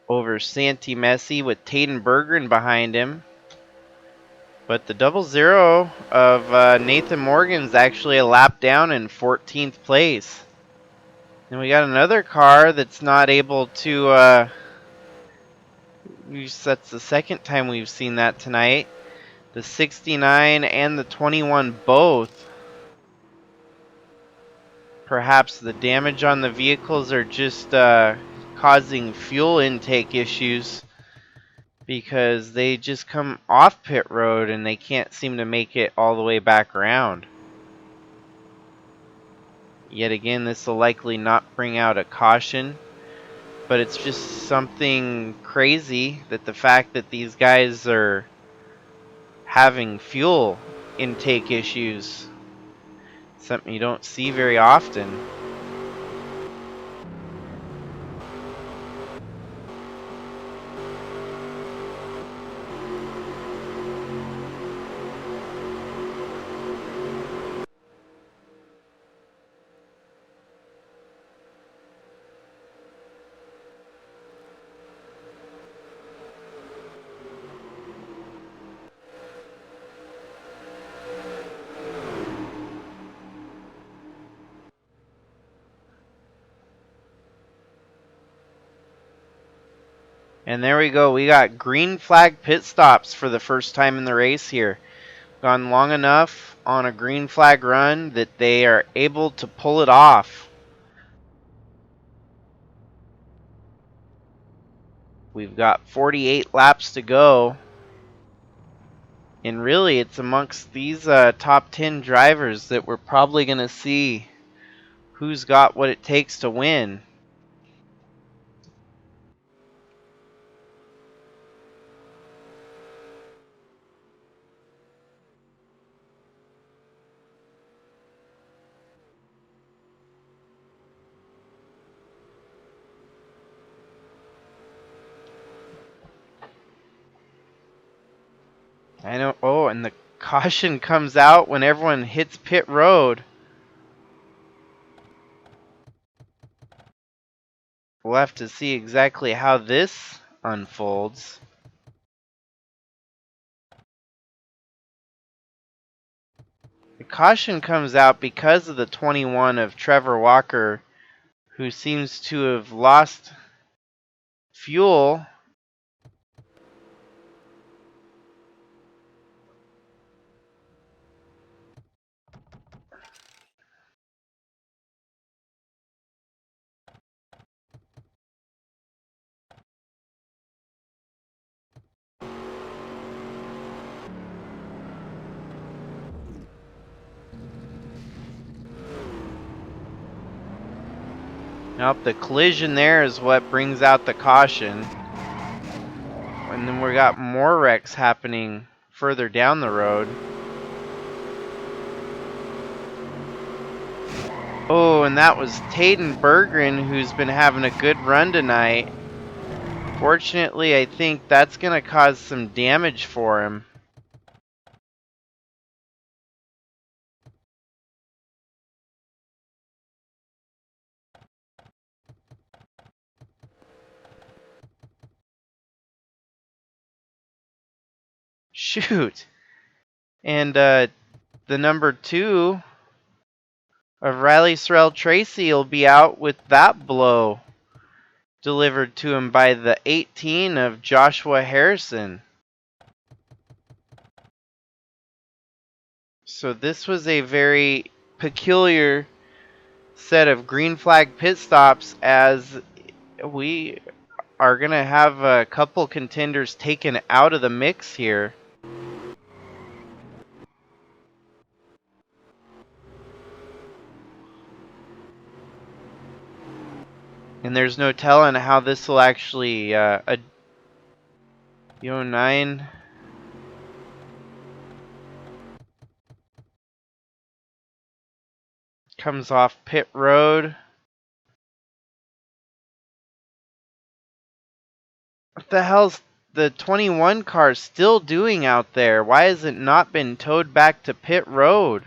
over Santi Messi with Taden Berggren behind him. But the 0-0 of Nathan Morgan's actually a lap down in 14th place. And we got another car that's not able to, that's the second time we've seen that tonight. The 69 and the 21 both. Perhaps the damage on the vehicles are just causing fuel intake issues because they just come off pit road and they can't seem to make it all the way back around. Yet again, this will likely not bring out a caution, but it's just something crazy that the fact that these guys are having fuel intake issues, something you don't see very often. And there we go. We got green flag pit stops for the first time in the race here. Gone long enough on a green flag run that they are able to pull it off. We've got 48 laps to go. And really, it's amongst these top 10 drivers that we're probably going to see who's got what it takes to win. I know. Oh, and the caution comes out when everyone hits pit road. We'll have to see exactly how this unfolds. The caution comes out because of the 21 of Trevor Walker, who seems to have lost fuel. Nope, the collision there is what brings out the caution. And then we got more wrecks happening further down the road. Oh, and that was Taden Berggren, who's been having a good run tonight. Fortunately, I think that's going to cause some damage for him. Shoot. And the number 2 of Riley Sorrell Tracy will be out with that blow delivered to him by the 18 of Joshua Harrison. So this was a very peculiar set of green flag pit stops, as we are going to have a couple contenders taken out of the mix here. And there's no telling how this will actually, 9 comes off pit road. What the hell's the 21 car still doing out there? Why has it not been towed back to pit road?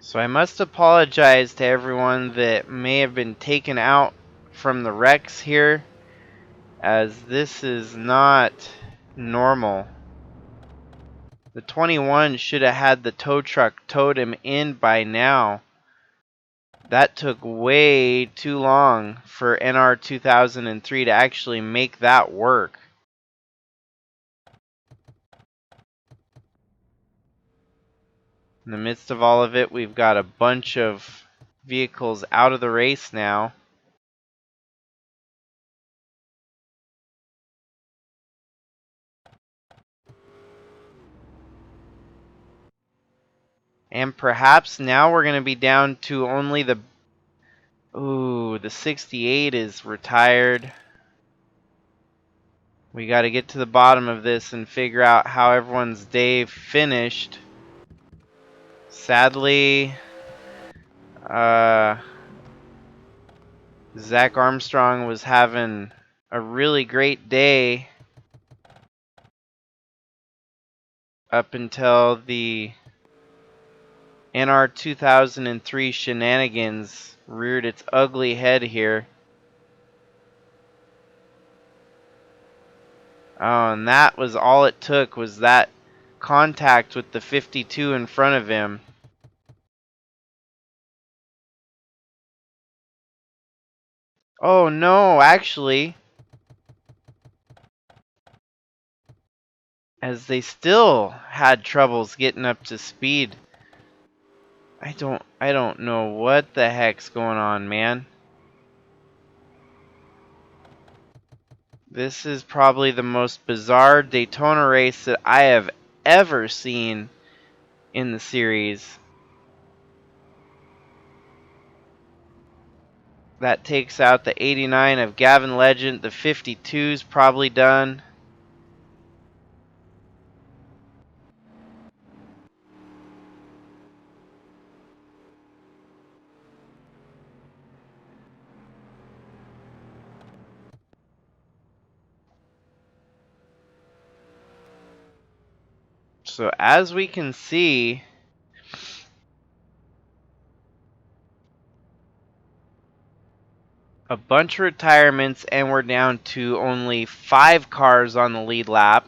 So I must apologize to everyone that may have been taken out from the wrecks here, as this is not normal. The 21 should have had the tow truck towed him in by now. That took way too long for NR 2003 to actually make that work. In the midst of all of it, we've got a bunch of vehicles out of the race now. And perhaps now we're going to be down to only the... Ooh, the 68 is retired. We got to get to the bottom of this and figure out how everyone's day finished. Sadly, Zach Armstrong was having a really great day up until the NR 2003 shenanigans reared its ugly head here. Oh, and that was all it took, was that contact with the 52 in front of him. Oh no, actually, as they still had troubles getting up to speed. I don't know what the heck's going on, man. This is probably the most bizarre Daytona race that I have ever seen in the series. That takes out the 89 of Gavin Legend. The 52's probably done. So as we can see, a bunch of retirements, and we're down to only 5 cars on the lead lap.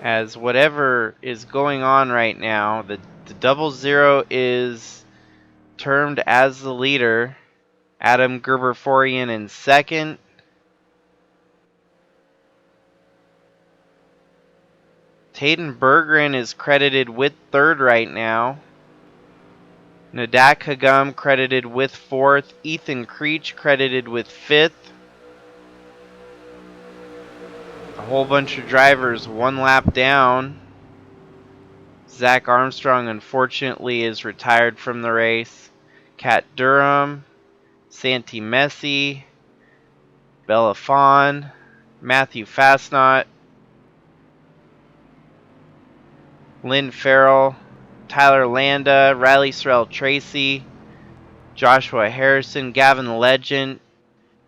As whatever is going on right now, the 00 is termed as the leader. Adam Gerber-Forian in second. Taden Berggren is credited with third right now. Nadak Hagum credited with fourth. Ethan Creech credited with fifth. A whole bunch of drivers one lap down. Zach Armstrong unfortunately is retired from the race. Kat Durham, Santi Messi, Bella Fawn, Matthew Fastnot, Lynn Farrell, Tyler Landa, Riley Sorrell Tracy, Joshua Harrison, Gavin Legend,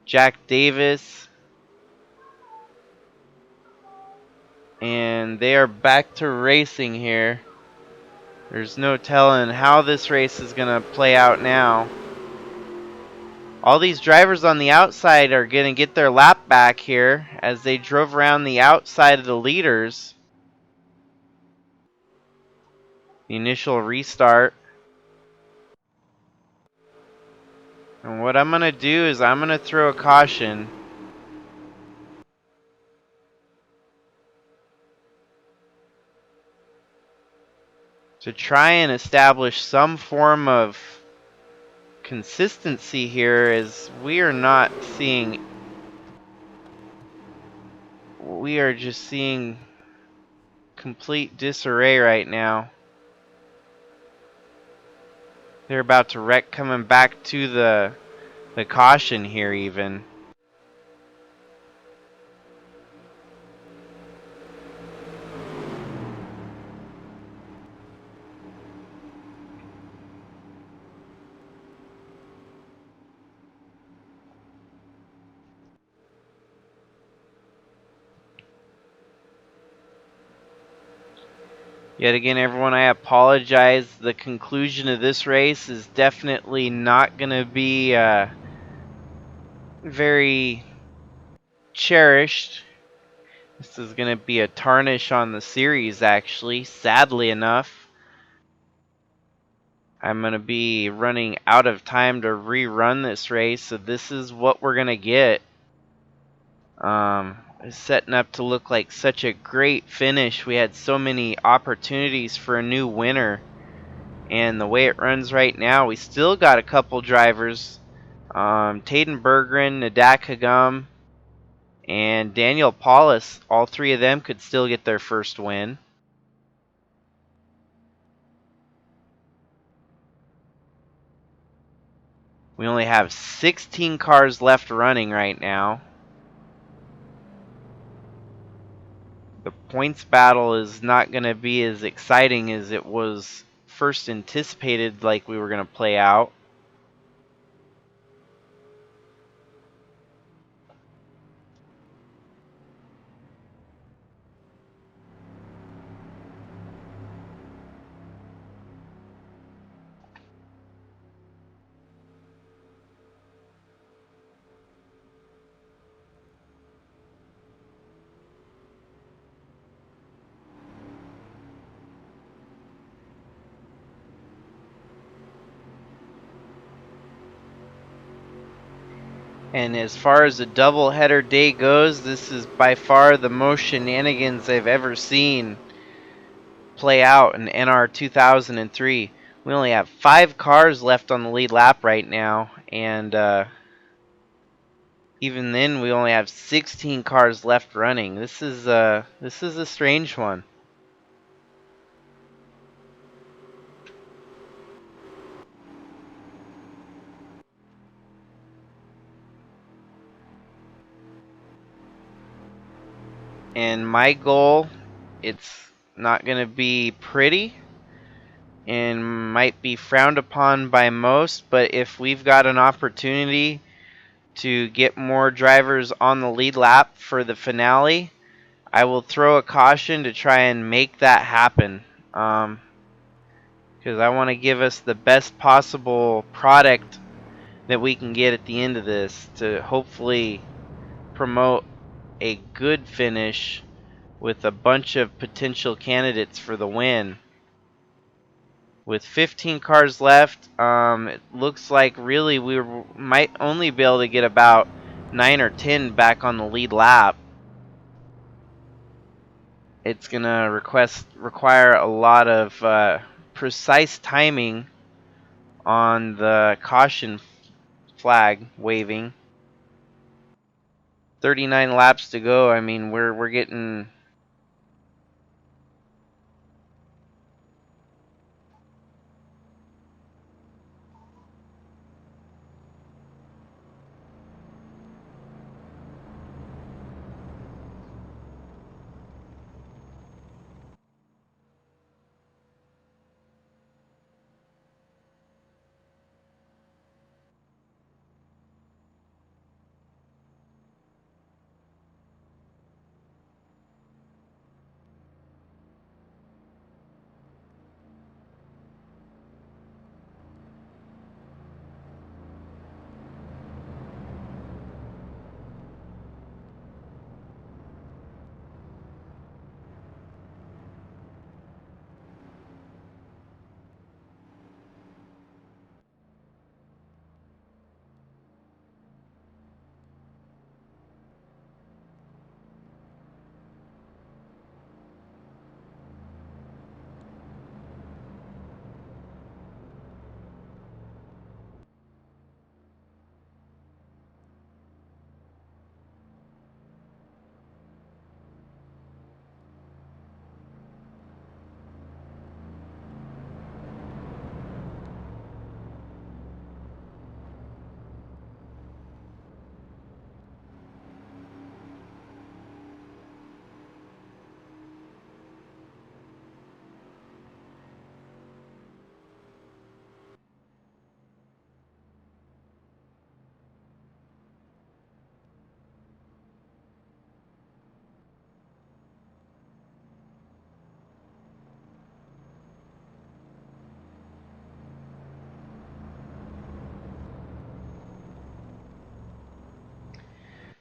Jack Davis, and they are back to racing here. There's no telling how this race is going to play out now. All these drivers on the outside are going to get their lap back here as they drove around the outside of the leaders. The initial restart. And what I'm going to do is I'm going to throw a caution. To try and establish some form of consistency here, as we are not seeing, we are just seeing complete disarray right now. They're about to wreck coming back to the caution here even. Yet again, everyone, I apologize. The conclusion of this race is definitely not going to be very cherished. This is going to be a tarnish on the series, actually, sadly enough. I'm going to be running out of time to rerun this race, so this is what we're going to get. It's setting up to look like such a great finish. We had so many opportunities for a new winner. And the way it runs right now, we still got a couple drivers. Taden Berggren, Nadak Hagum, and Daniel Paulus. All three of them could still get their first win. We only have 16 cars left running right now. The points battle is not going to be as exciting as it was first anticipated, like we were going to play out. And as far as a doubleheader day goes, this is by far the most shenanigans I've ever seen play out in NR 2003. We only have 5 cars left on the lead lap right now, and even then we only have 16 cars left running. This is a strange one. And my goal, it's not going to be pretty and might be frowned upon by most, but if we've got an opportunity to get more drivers on the lead lap for the finale, I will throw a caution to try and make that happen. Because I want to give us the best possible product that we can get at the end of this to hopefully promote a good finish with a bunch of potential candidates for the win. With 15 cars left, it looks like really we might only be able to get about 9 or 10 back on the lead lap. It's going to require a lot of precise timing on the caution flag waving. 39 laps to go. I mean, we're getting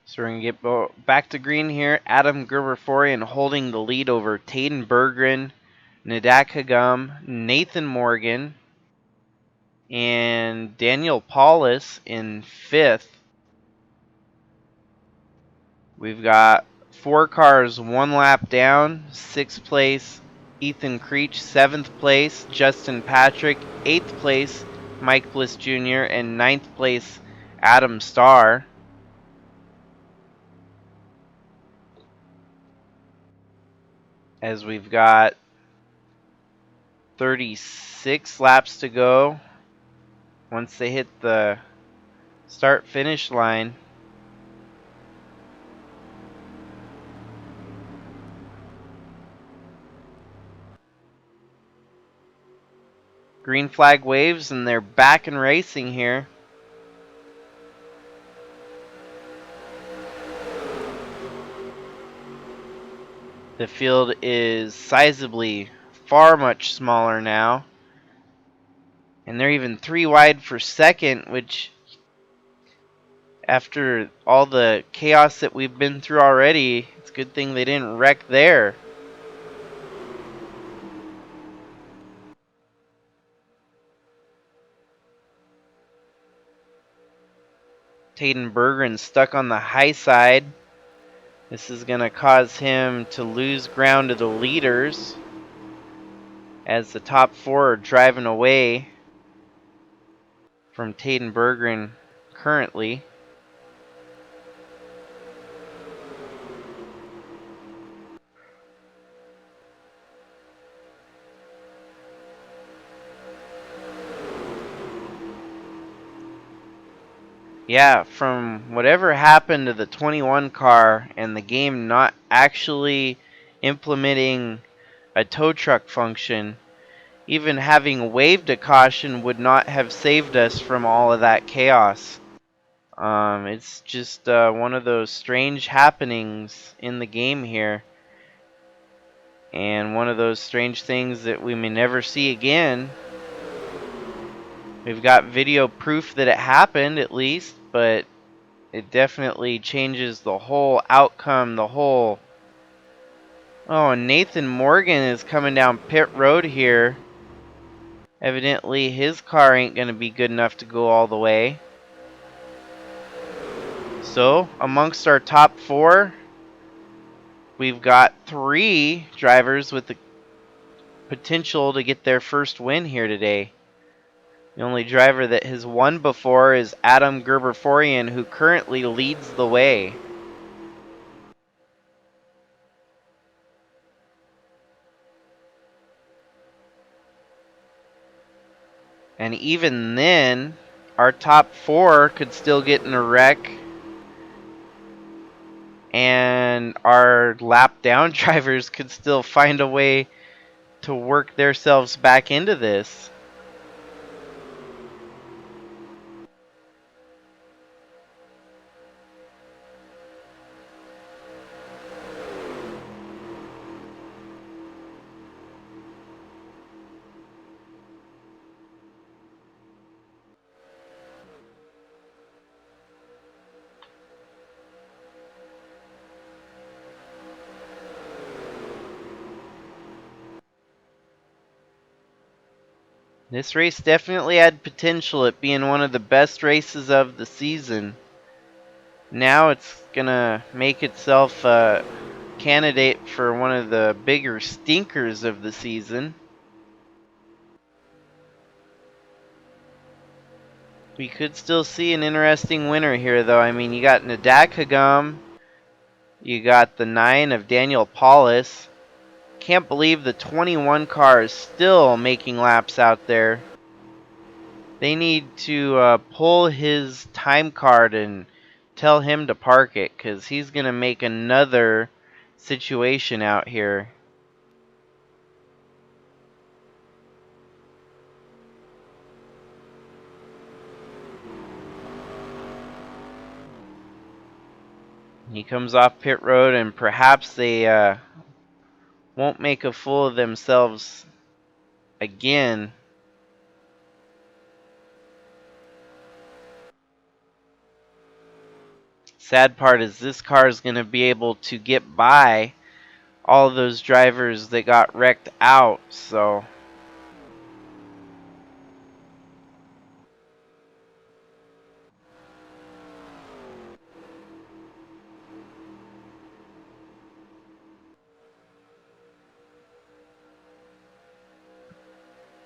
So we're going to get back to green here. Adam Gerberian holding the lead over Taden Berggren, Nadak Hagum, Nathan Morgan, and Daniel Paulus in 5th. We've got 4 cars 1 lap down. 6th place, Ethan Creech. 7th place, Justin Patrick. 8th place, Mike Bliss Jr. And 9th place, Adam Starr. As we've got 36 laps to go once they hit the start finish line. Green flag waves and they're back and racing here. The field is sizably far much smaller now. And they're even 3 wide for second, which after all the chaos that we've been through already, it's a good thing they didn't wreck there. Taden Berggren stuck on the high side. This is going to cause him to lose ground to the leaders as the top 4 are driving away from Taden Berggren currently. Yeah, from whatever happened to the 21 car and the game not actually implementing a tow truck function, even having waved a caution would not have saved us from all of that chaos. It's just one of those strange happenings in the game here. And one of those strange things that we may never see again. We've got video proof that it happened at least, but it definitely changes the whole outcome, the whole... Oh, and Nathan Morgan is coming down pit road here. Evidently his car ain't going to be good enough to go all the way. So, amongst our top 4, we've got 3 drivers with the potential to get their first win here today. The only driver that has won before is Adam Gerberian, who currently leads the way. And even then, our top 4 could still get in a wreck. And our lap down drivers could still find a way to work themselves back into this. This race definitely had potential at being one of the best races of the season. Now it's going to make itself a candidate for one of the bigger stinkers of the season. We could still see an interesting winner here, though. I mean, you got Nadak Hagum. You got the 9 of Daniel Paulus. Can't believe the 21 car is still making laps out there. They need to pull his time card and tell him to park it, because he's going to make another situation out here. He comes off pit road, and perhaps they won't make a fool of themselves again. Sad part is this car is going to be able to get by all of those drivers that got wrecked out, so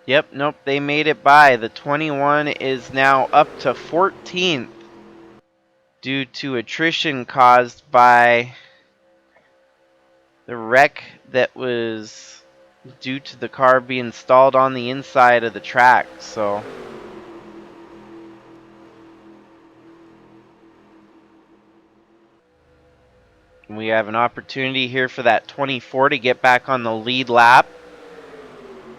yep, nope, they made it by. The 21 is now up to 14th due to attrition caused by the wreck that was due to the car being stalled on the inside of the track. So we have an opportunity here for that 24 to get back on the lead lap.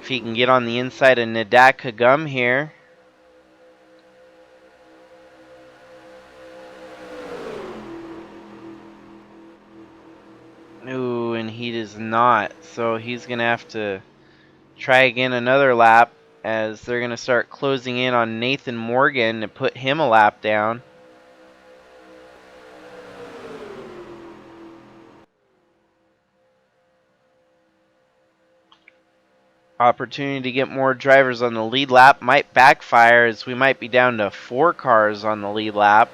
If he can get on the inside of Nadak Hagum here. Ooh, and he does not. So he's going to have to try again another lap as they're going to start closing in on Nathan Morgan to put him a lap down. Opportunity to get more drivers on the lead lap might backfire as we might be down to 4 cars on the lead lap.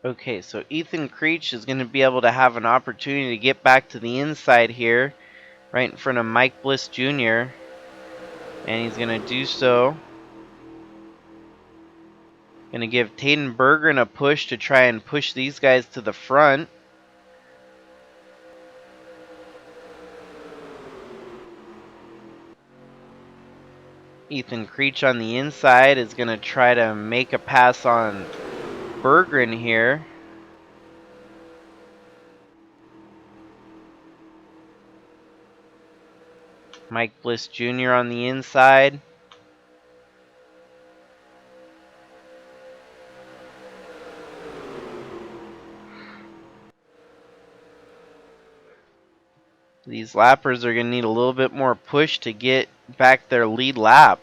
Okay, so Ethan Creech is going to be able to have an opportunity to get back to the inside here, right in front of Mike Bliss Jr., and he's going to do so. Going to give Taden Bergeron a push to try and push these guys to the front. Ethan Creech on the inside is going to try to make a pass on Bergeron here. Mike Bliss Jr. on the inside. These lappers are going to need a little bit more push to get back their lead lap.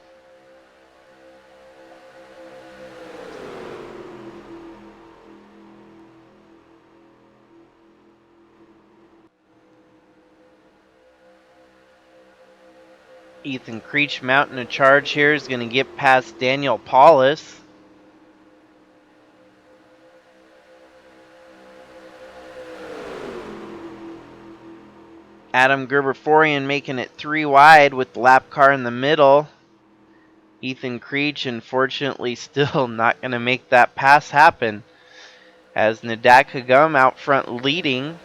Ethan Creech mounting a charge here is going to get past Daniel Paulus. Adam Gerberian making it 3 wide with the lap car in the middle. Ethan Creech, unfortunately, still not going to make that pass happen, as Nadak Hagum out front leading.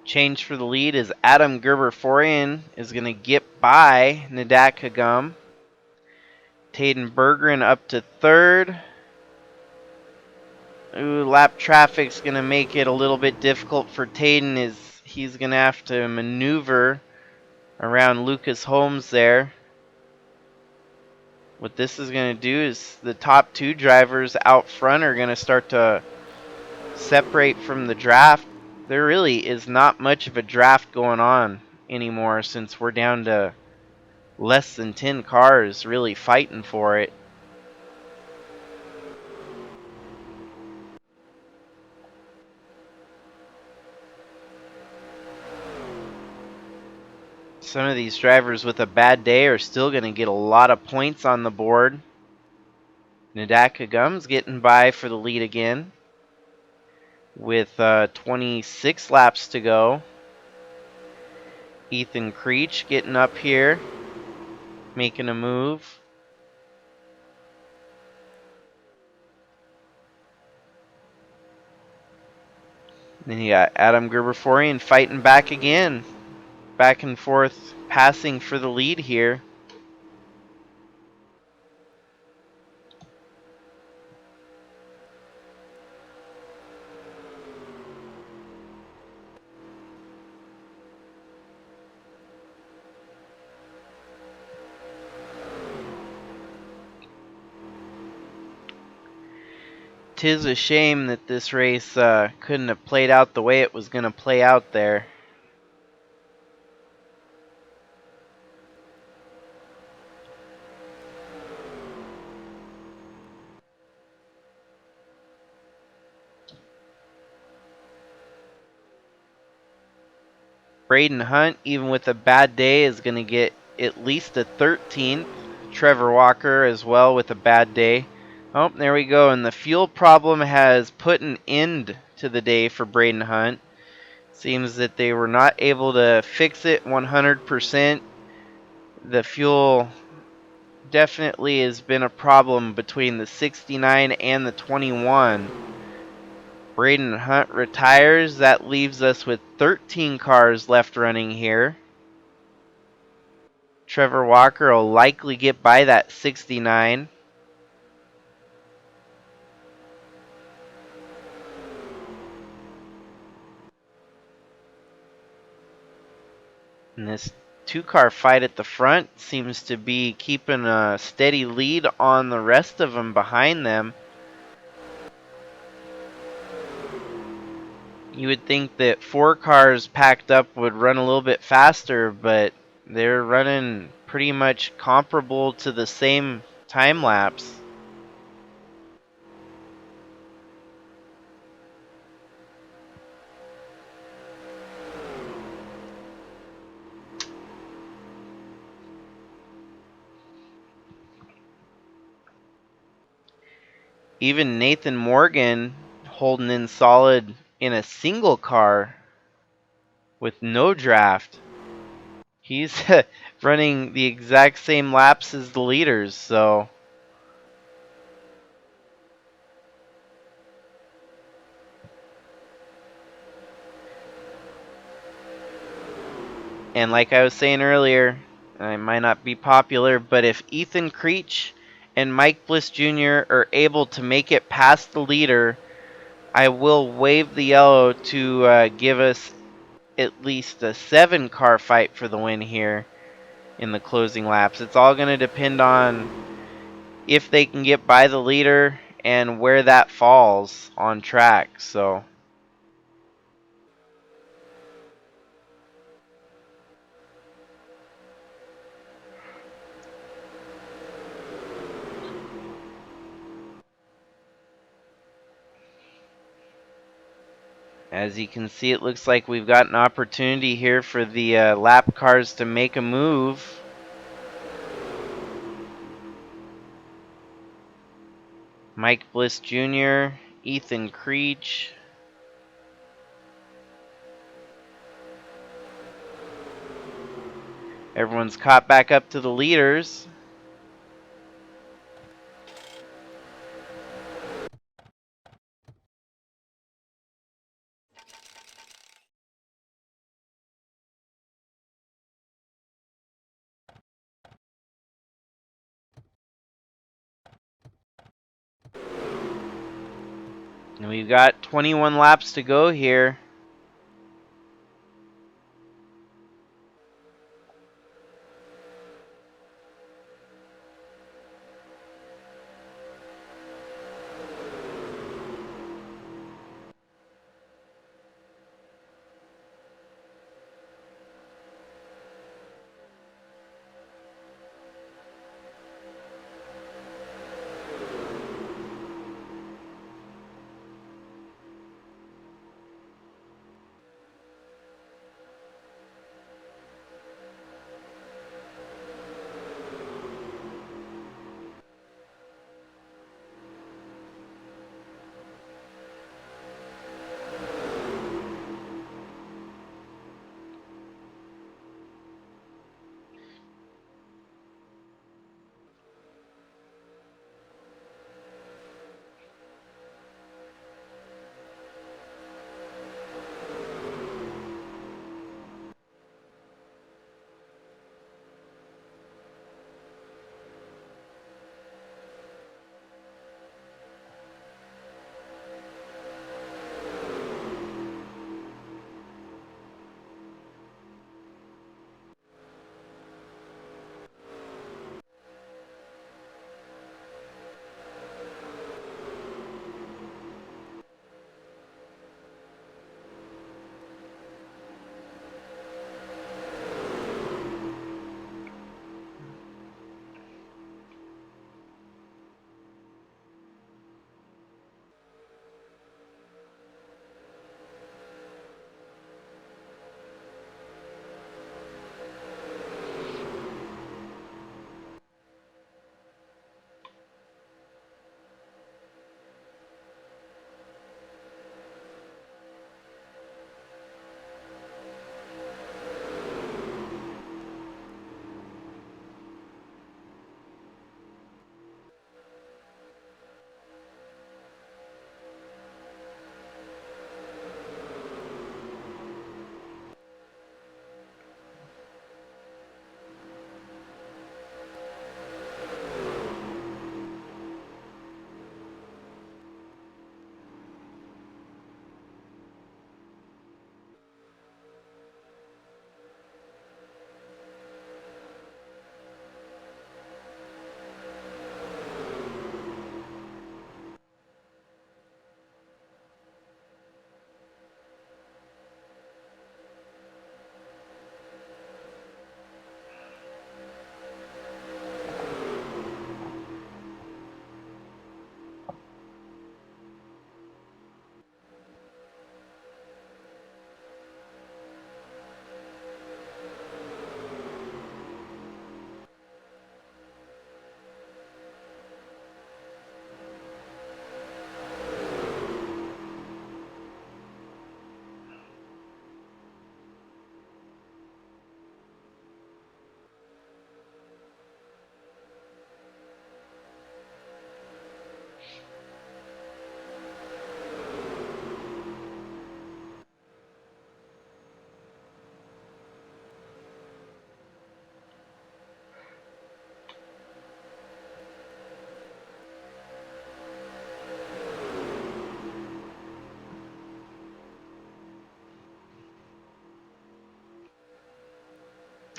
Change for the lead is Adam Gerberian is going to get by Nadak Hagum. Taden Bergeron up to 3rd. Ooh, lap traffic's going to make it a little bit difficult for Taden, as he's going to have to maneuver around Lucas Holmes there. What this is going to do is the top 2 drivers out front are going to start to separate from the draft. There really is not much of a draft going on anymore, since we're down to less than 10 cars really fighting for it. Some of these drivers with a bad day are still going to get a lot of points on the board. Nadaka Gums getting by for the lead again with 26 laps to go. Ethan Creech getting up here, making a move. Then you got Adam Gerbeforian fighting back again. Back and forth passing for the lead here. Tis a shame that this race couldn't have played out the way it was going to play out there. Braden Hunt, even with a bad day, is going to get at least a 13th. Trevor Walker as well with a bad day. Oh, there we go. And the fuel problem has put an end to the day for Braden Hunt. Seems that they were not able to fix it 100%. The fuel definitely has been a problem between the 69 and the 21. Braden Hunt retires. That leaves us with 13 cars left running here. Trevor Walker will likely get by that 69. And this two-car fight at the front seems to be keeping a steady lead on the rest of them behind them. You would think that 4 cars packed up would run a little bit faster, but they're running pretty much comparable to the same time lapse. Even Nathan Morgan holding in solid in a single car with no draft. He's running the exact same laps as the leaders, so and like I was saying earlier, I might not be popular, but if Ethan Creech and Mike Bliss Jr. are able to make it past the leader, I will wave the yellow to give us at least a 7-car fight for the win here in the closing laps. It's all going to depend on if they can get by the leader and where that falls on track. So as you can see, it looks like we've got an opportunity here for the lap cars to make a move. Mike Bliss Jr., Ethan Creech. Everyone's caught back up to the leaders. And we've got 21 laps to go here.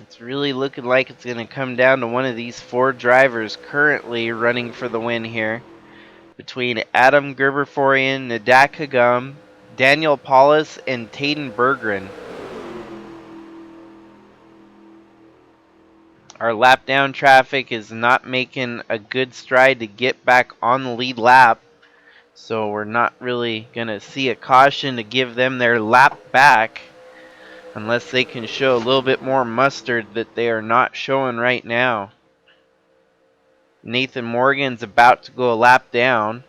It's really looking like it's going to come down to one of these four drivers currently running for the win here. Between Adam Gerberian, Nadak Hagum, Daniel Paulus, and Tayden Berggren. Our lap down traffic is not making a good stride to get back on the lead lap. So we're not really going to see a caution to give them their lap back unless they can show a little bit more mustard that they are not showing right now. Nathan Morgan's about to go a lap down.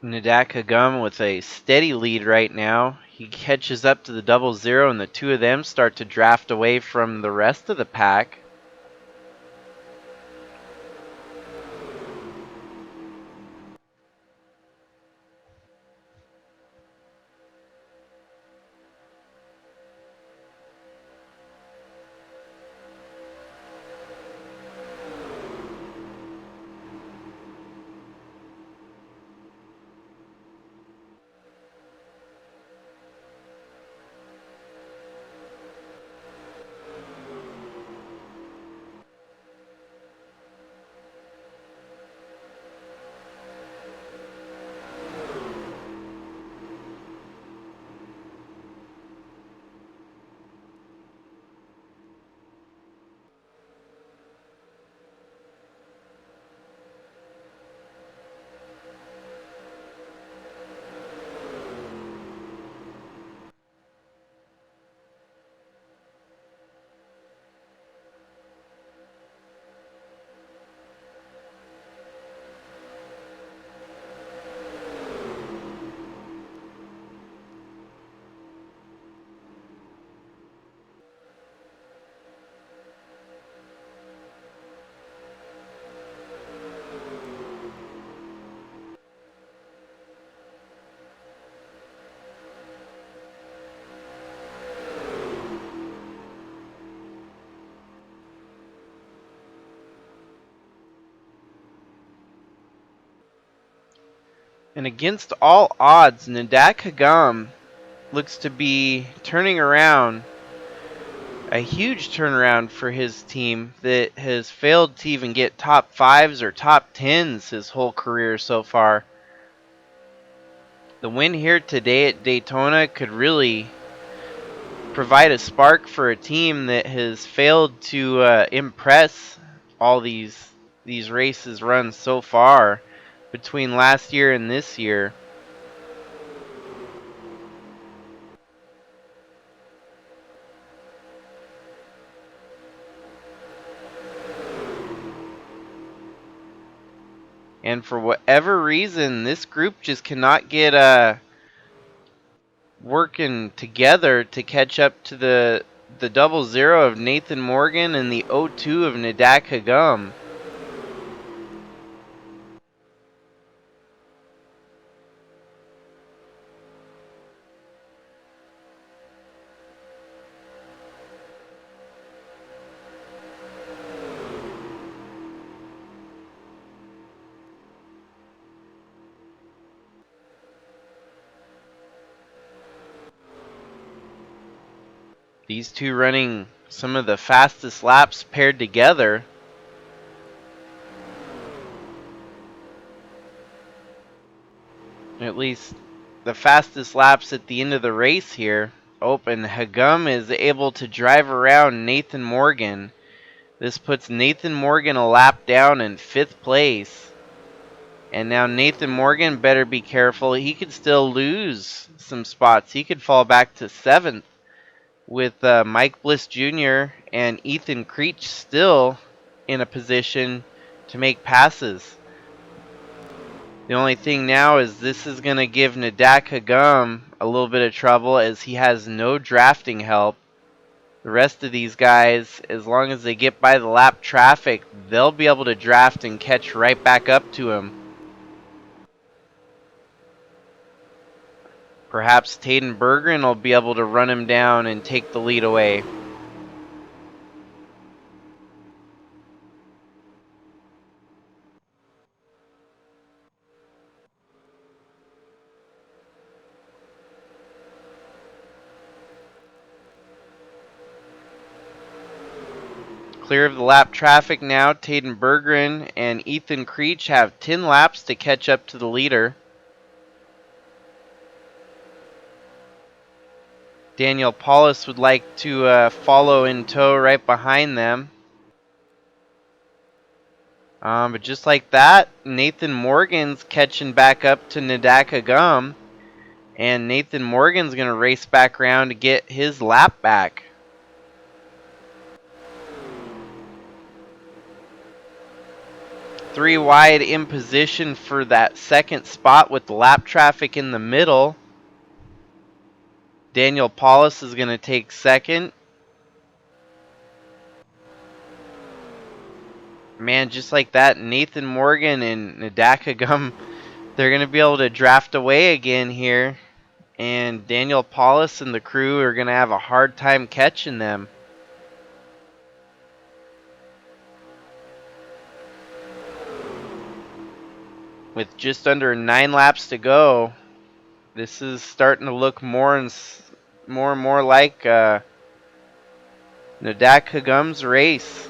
Nadak Hagum with a steady lead right now. He catches up to the 00, and the two of them start to draft away from the rest of the pack. And against all odds, Nadak Hagum looks to be turning around. A huge turnaround for his team that has failed to even get top 5s or top 10s his whole career so far. The win here today at Daytona could really provide a spark for a team that has failed to impress all these races run so far between last year and this year. And for whatever reason, this group just cannot get working together to catch up to the 00 of Nathan Morgan and the 02 of Nadak Hagum. These two running some of the fastest laps paired together. At least the fastest laps at the end of the race here. Oh, and Hagum is able to drive around Nathan Morgan. This puts Nathan Morgan a lap down in 5th place. And now Nathan Morgan better be careful. He could still lose some spots. He could fall back to 7th with Mike Bliss Jr. and Ethan Creech still in a position to make passes. The only thing now is this is going to give Nadak Hagum a little bit of trouble as he has no drafting help. The rest of these guys, as long as they get by the lap traffic, they'll be able to draft and catch right back up to him. Perhaps Taden Berggren will be able to run him down and take the lead away. Clear of the lap traffic now. Taden Berggren and Ethan Creech have 10 laps to catch up to the leader. Daniel Paulus would like to follow in tow right behind them. But just like that, Nathan Morgan's catching back up to Nadaka Gum. And Nathan Morgan's going to race back around to get his lap back. Three wide in position for that second spot with the lap traffic in the middle. Daniel Paulus is going to take second. Man, just like that, Nathan Morgan and Nadaka Gum, they're going to be able to draft away again here. And Daniel Paulus and the crew are going to have a hard time catching them. With just under 9 laps to go, this is starting to look more and more like Nadaka Gum's race.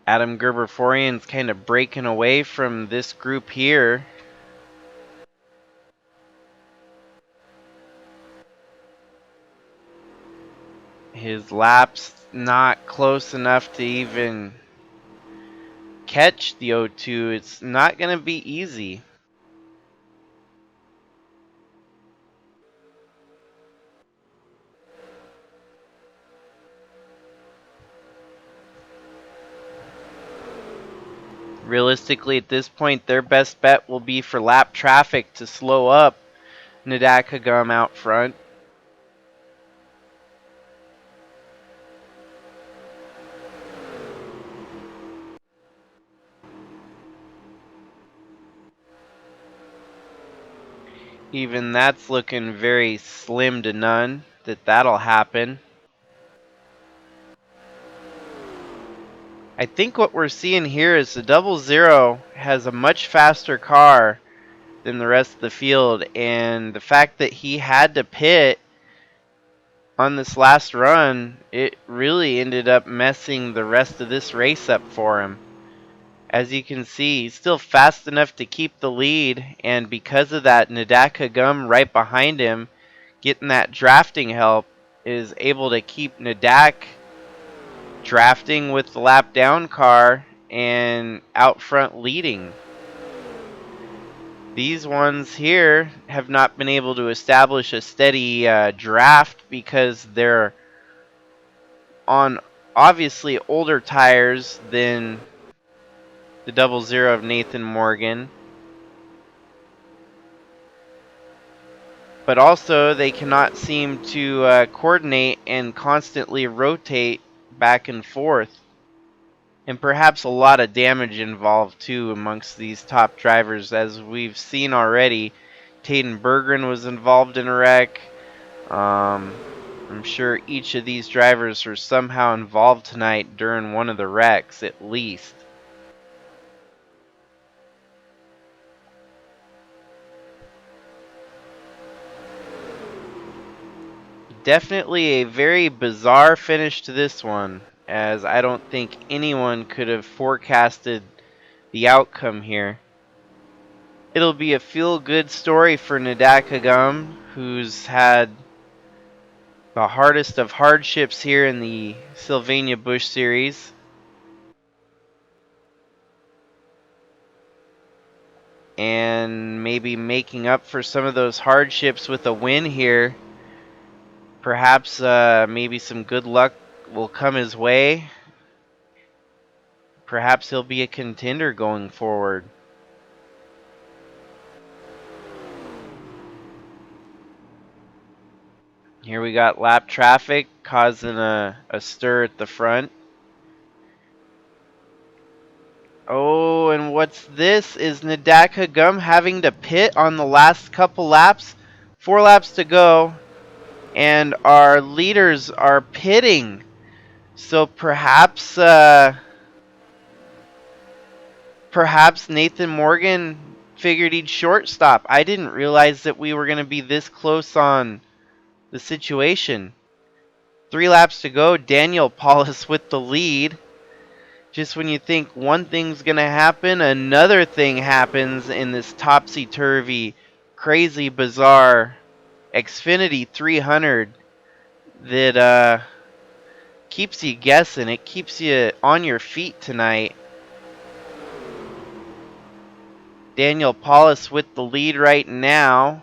Adam Gerberian's kind of breaking away from this group here. His lap's not close enough to even catch the O2. It's not going to be easy. Realistically, at this point, their best bet will be for lap traffic to slow up Nadaka Gum out front. Even that's looking very slim to none that'll happen. I think what we're seeing here is the 00 has a much faster car than the rest of the field, and the fact that he had to pit on this last run, it really ended up messing the rest of this race up for him. As you can see, he's still fast enough to keep the lead, and because of that, Nadaka Gum right behind him, getting that drafting help, is able to keep Nadak drafting with the lap down car and out front leading. These ones here have not been able to establish a steady draft because they're on obviously older tires than the 00 of Nathan Morgan. But also they cannot seem to coordinate and constantly rotate back and forth. And perhaps a lot of damage involved too amongst these top drivers. As we've seen already, Taden Berggren was involved in a wreck. I'm sure each of these drivers were somehow involved tonight during one of the wrecks at least. Definitely a very bizarre finish to this one. as I don't think anyone could have forecasted the outcome here. It'll be a feel-good story for Nadakagum, who's had the hardest of hardships here in the Sylvania Busch Series. And maybe making up for some of those hardships with a win here. Perhaps maybe some good luck will come his way. Perhaps he'll be a contender going forward. Here we got lap traffic causing a stir at the front. Oh, and what's this? Is Nadakagum having to pit on the last couple laps? 4 laps to go, and our leaders are pitting. So perhaps Nathan Morgan figured he'd shortstop. I didn't realize that we were going to be this close on the situation. 3 laps to go. Daniel Paulus with the lead. Just when you think one thing's going to happen, another thing happens in this topsy-turvy, crazy, bizarre Xfinity 300 that keeps you guessing. It keeps you on your feet tonight. Daniel Paulus with the lead right now.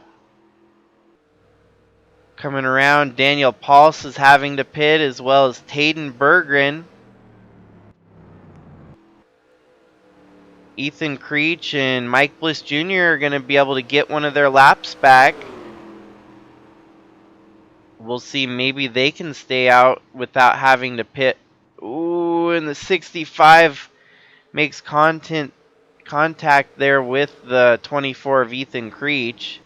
Coming around, Daniel Paulus is having to pit, as well as Tayden Berggren. Ethan Creech and Mike Bliss Jr. are going to be able to get one of their laps back. We'll see, maybe they can stay out without having to pit. Ooh, and the 65 makes contact there with the 24 of Ethan Creech.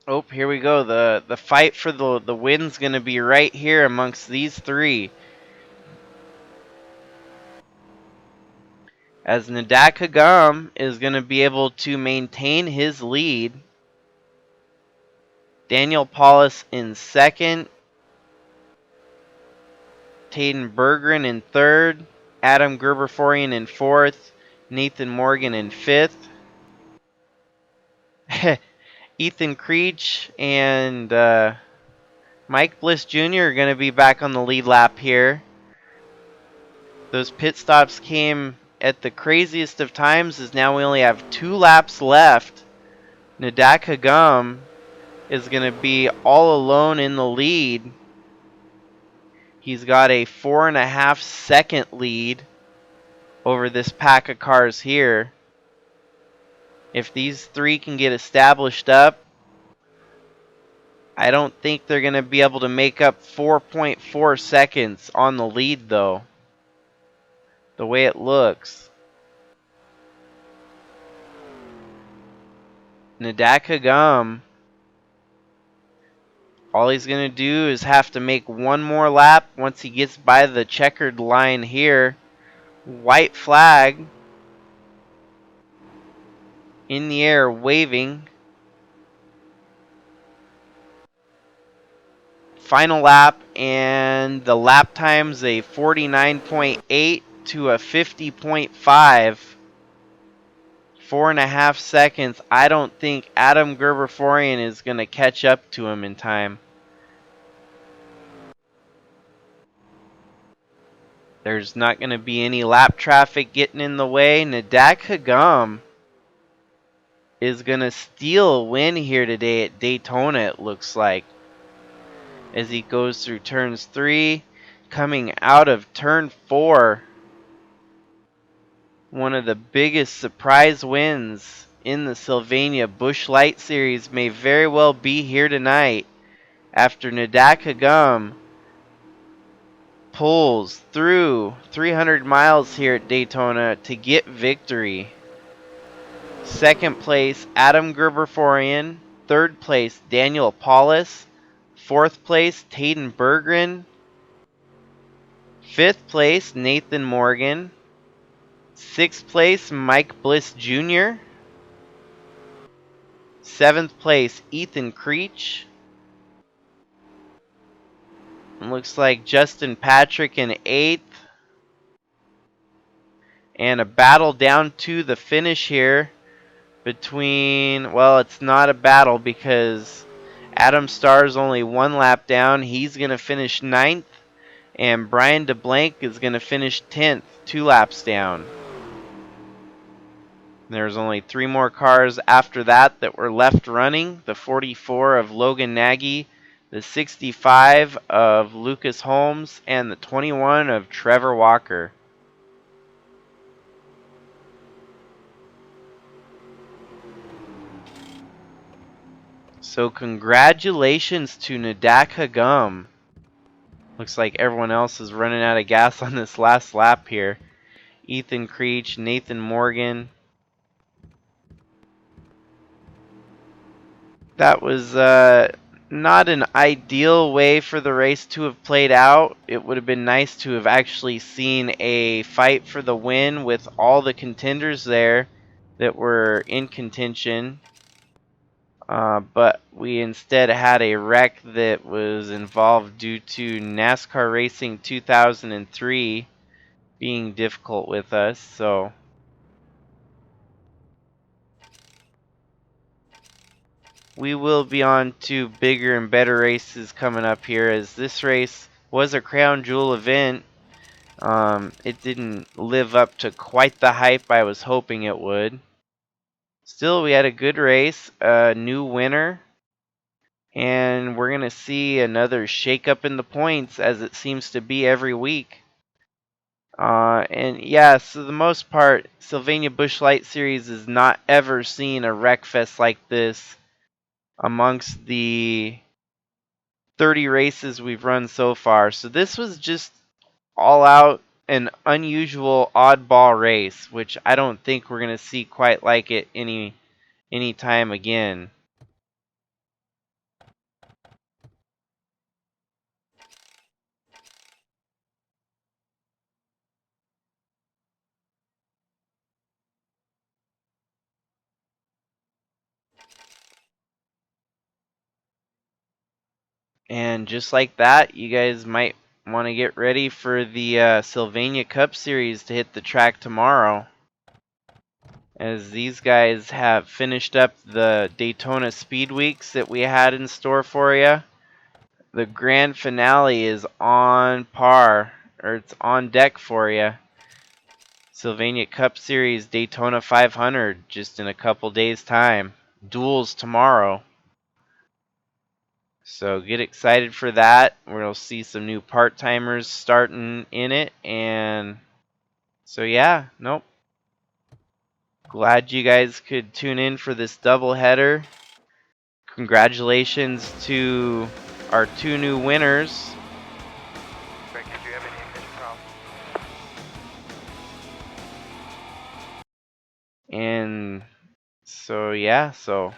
Oh, here we go. The fight for the win's going to be right here amongst these three. As Nadakagum is going to be able to maintain his lead. Daniel Paulus in second. Tayden Berggren in third. Adam Gerbeforian in fourth. Nathan Morgan in fifth. Ethan Creech and Mike Bliss Jr. are going to be back on the lead lap here. Those pit stops came at the craziest of times, as now we only have 2 laps left. Nadakagum is going to be all alone in the lead. He's got a 4.5 second lead over this pack of cars here. If these 3 can get established up, I don't think they're going to be able to make up 4.4 seconds on the lead, though, the way it looks. Nadakagum, all he's going to do is have to make one more lap once he gets by the checkered line here. White flag in the air, waving. Final lap, and the lap time's a 49.8 to a 50.5. 4.5 seconds. I don't think Adam Gerbeforian is going to catch up to him in time. There's not going to be any lap traffic getting in the way. Nadakagum is going to steal a win here today at Daytona, it looks like, as he goes through turns 3, coming out of turn 4. One of the biggest surprise wins in the Sylvania Busch Light Series may very well be here tonight, after Nadakagum pulls through 300 miles here at Daytona to get victory. Second place, Adam Gerberian. Third place, Daniel Paulus. Fourth place, Tayden Berggren. Fifth place, Nathan Morgan. Sixth place, Mike Bliss Jr. Seventh place, Ethan Creech. Looks like Justin Patrick in eighth. And a battle down to the finish here between, well, it's not a battle because Adam Starr's only one lap down. He's going to finish ninth. And Brian DeBlanc is going to finish 10th, 2 laps down. There's only 3 more cars after that were left running. The 44 of Logan Nagy, the 65 of Lucas Holmes, and the 21 of Trevor Walker. So congratulations to Nadak Hagum. Looks like everyone else is running out of gas on this last lap here. Ethan Creech, Nathan Morgan. That was not an ideal way for the race to have played out. It would have been nice to have actually seen a fight for the win with all the contenders there that were in contention. But we instead had a wreck that was involved due to NASCAR Racing 2003 being difficult with us. So we will be on to bigger and better races coming up here, as this race was a crown jewel event. It didn't live up to quite the hype I was hoping it would. Still, we had a good race, a new winner, and we're going to see another shakeup in the points as it seems to be every week. And yeah, so the most part, Sylvania Busch Light Series has not ever seen a wreck fest like this amongst the 30 races we've run so far. So this was just all out an unusual oddball race, which I don't think we're going to see quite like it any time again. And just like that, you guys might want to get ready for the Sylvania Cup Series to hit the track tomorrow, as these guys have finished up the Daytona Speed Weeks that we had in store for you. The grand finale is on par, or it's on deck for you. Sylvania Cup Series Daytona 500 just in a couple days' time. Duels tomorrow. So get excited for that. We'll see some new part-timers starting in it. And so yeah, nope. Glad you guys could tune in for this doubleheader. Congratulations to our 2 new winners. Greg, did you have any ignition problems? And so yeah, so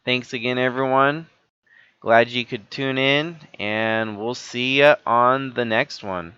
thanks again, everyone. Glad you could tune in, and we'll see you on the next one.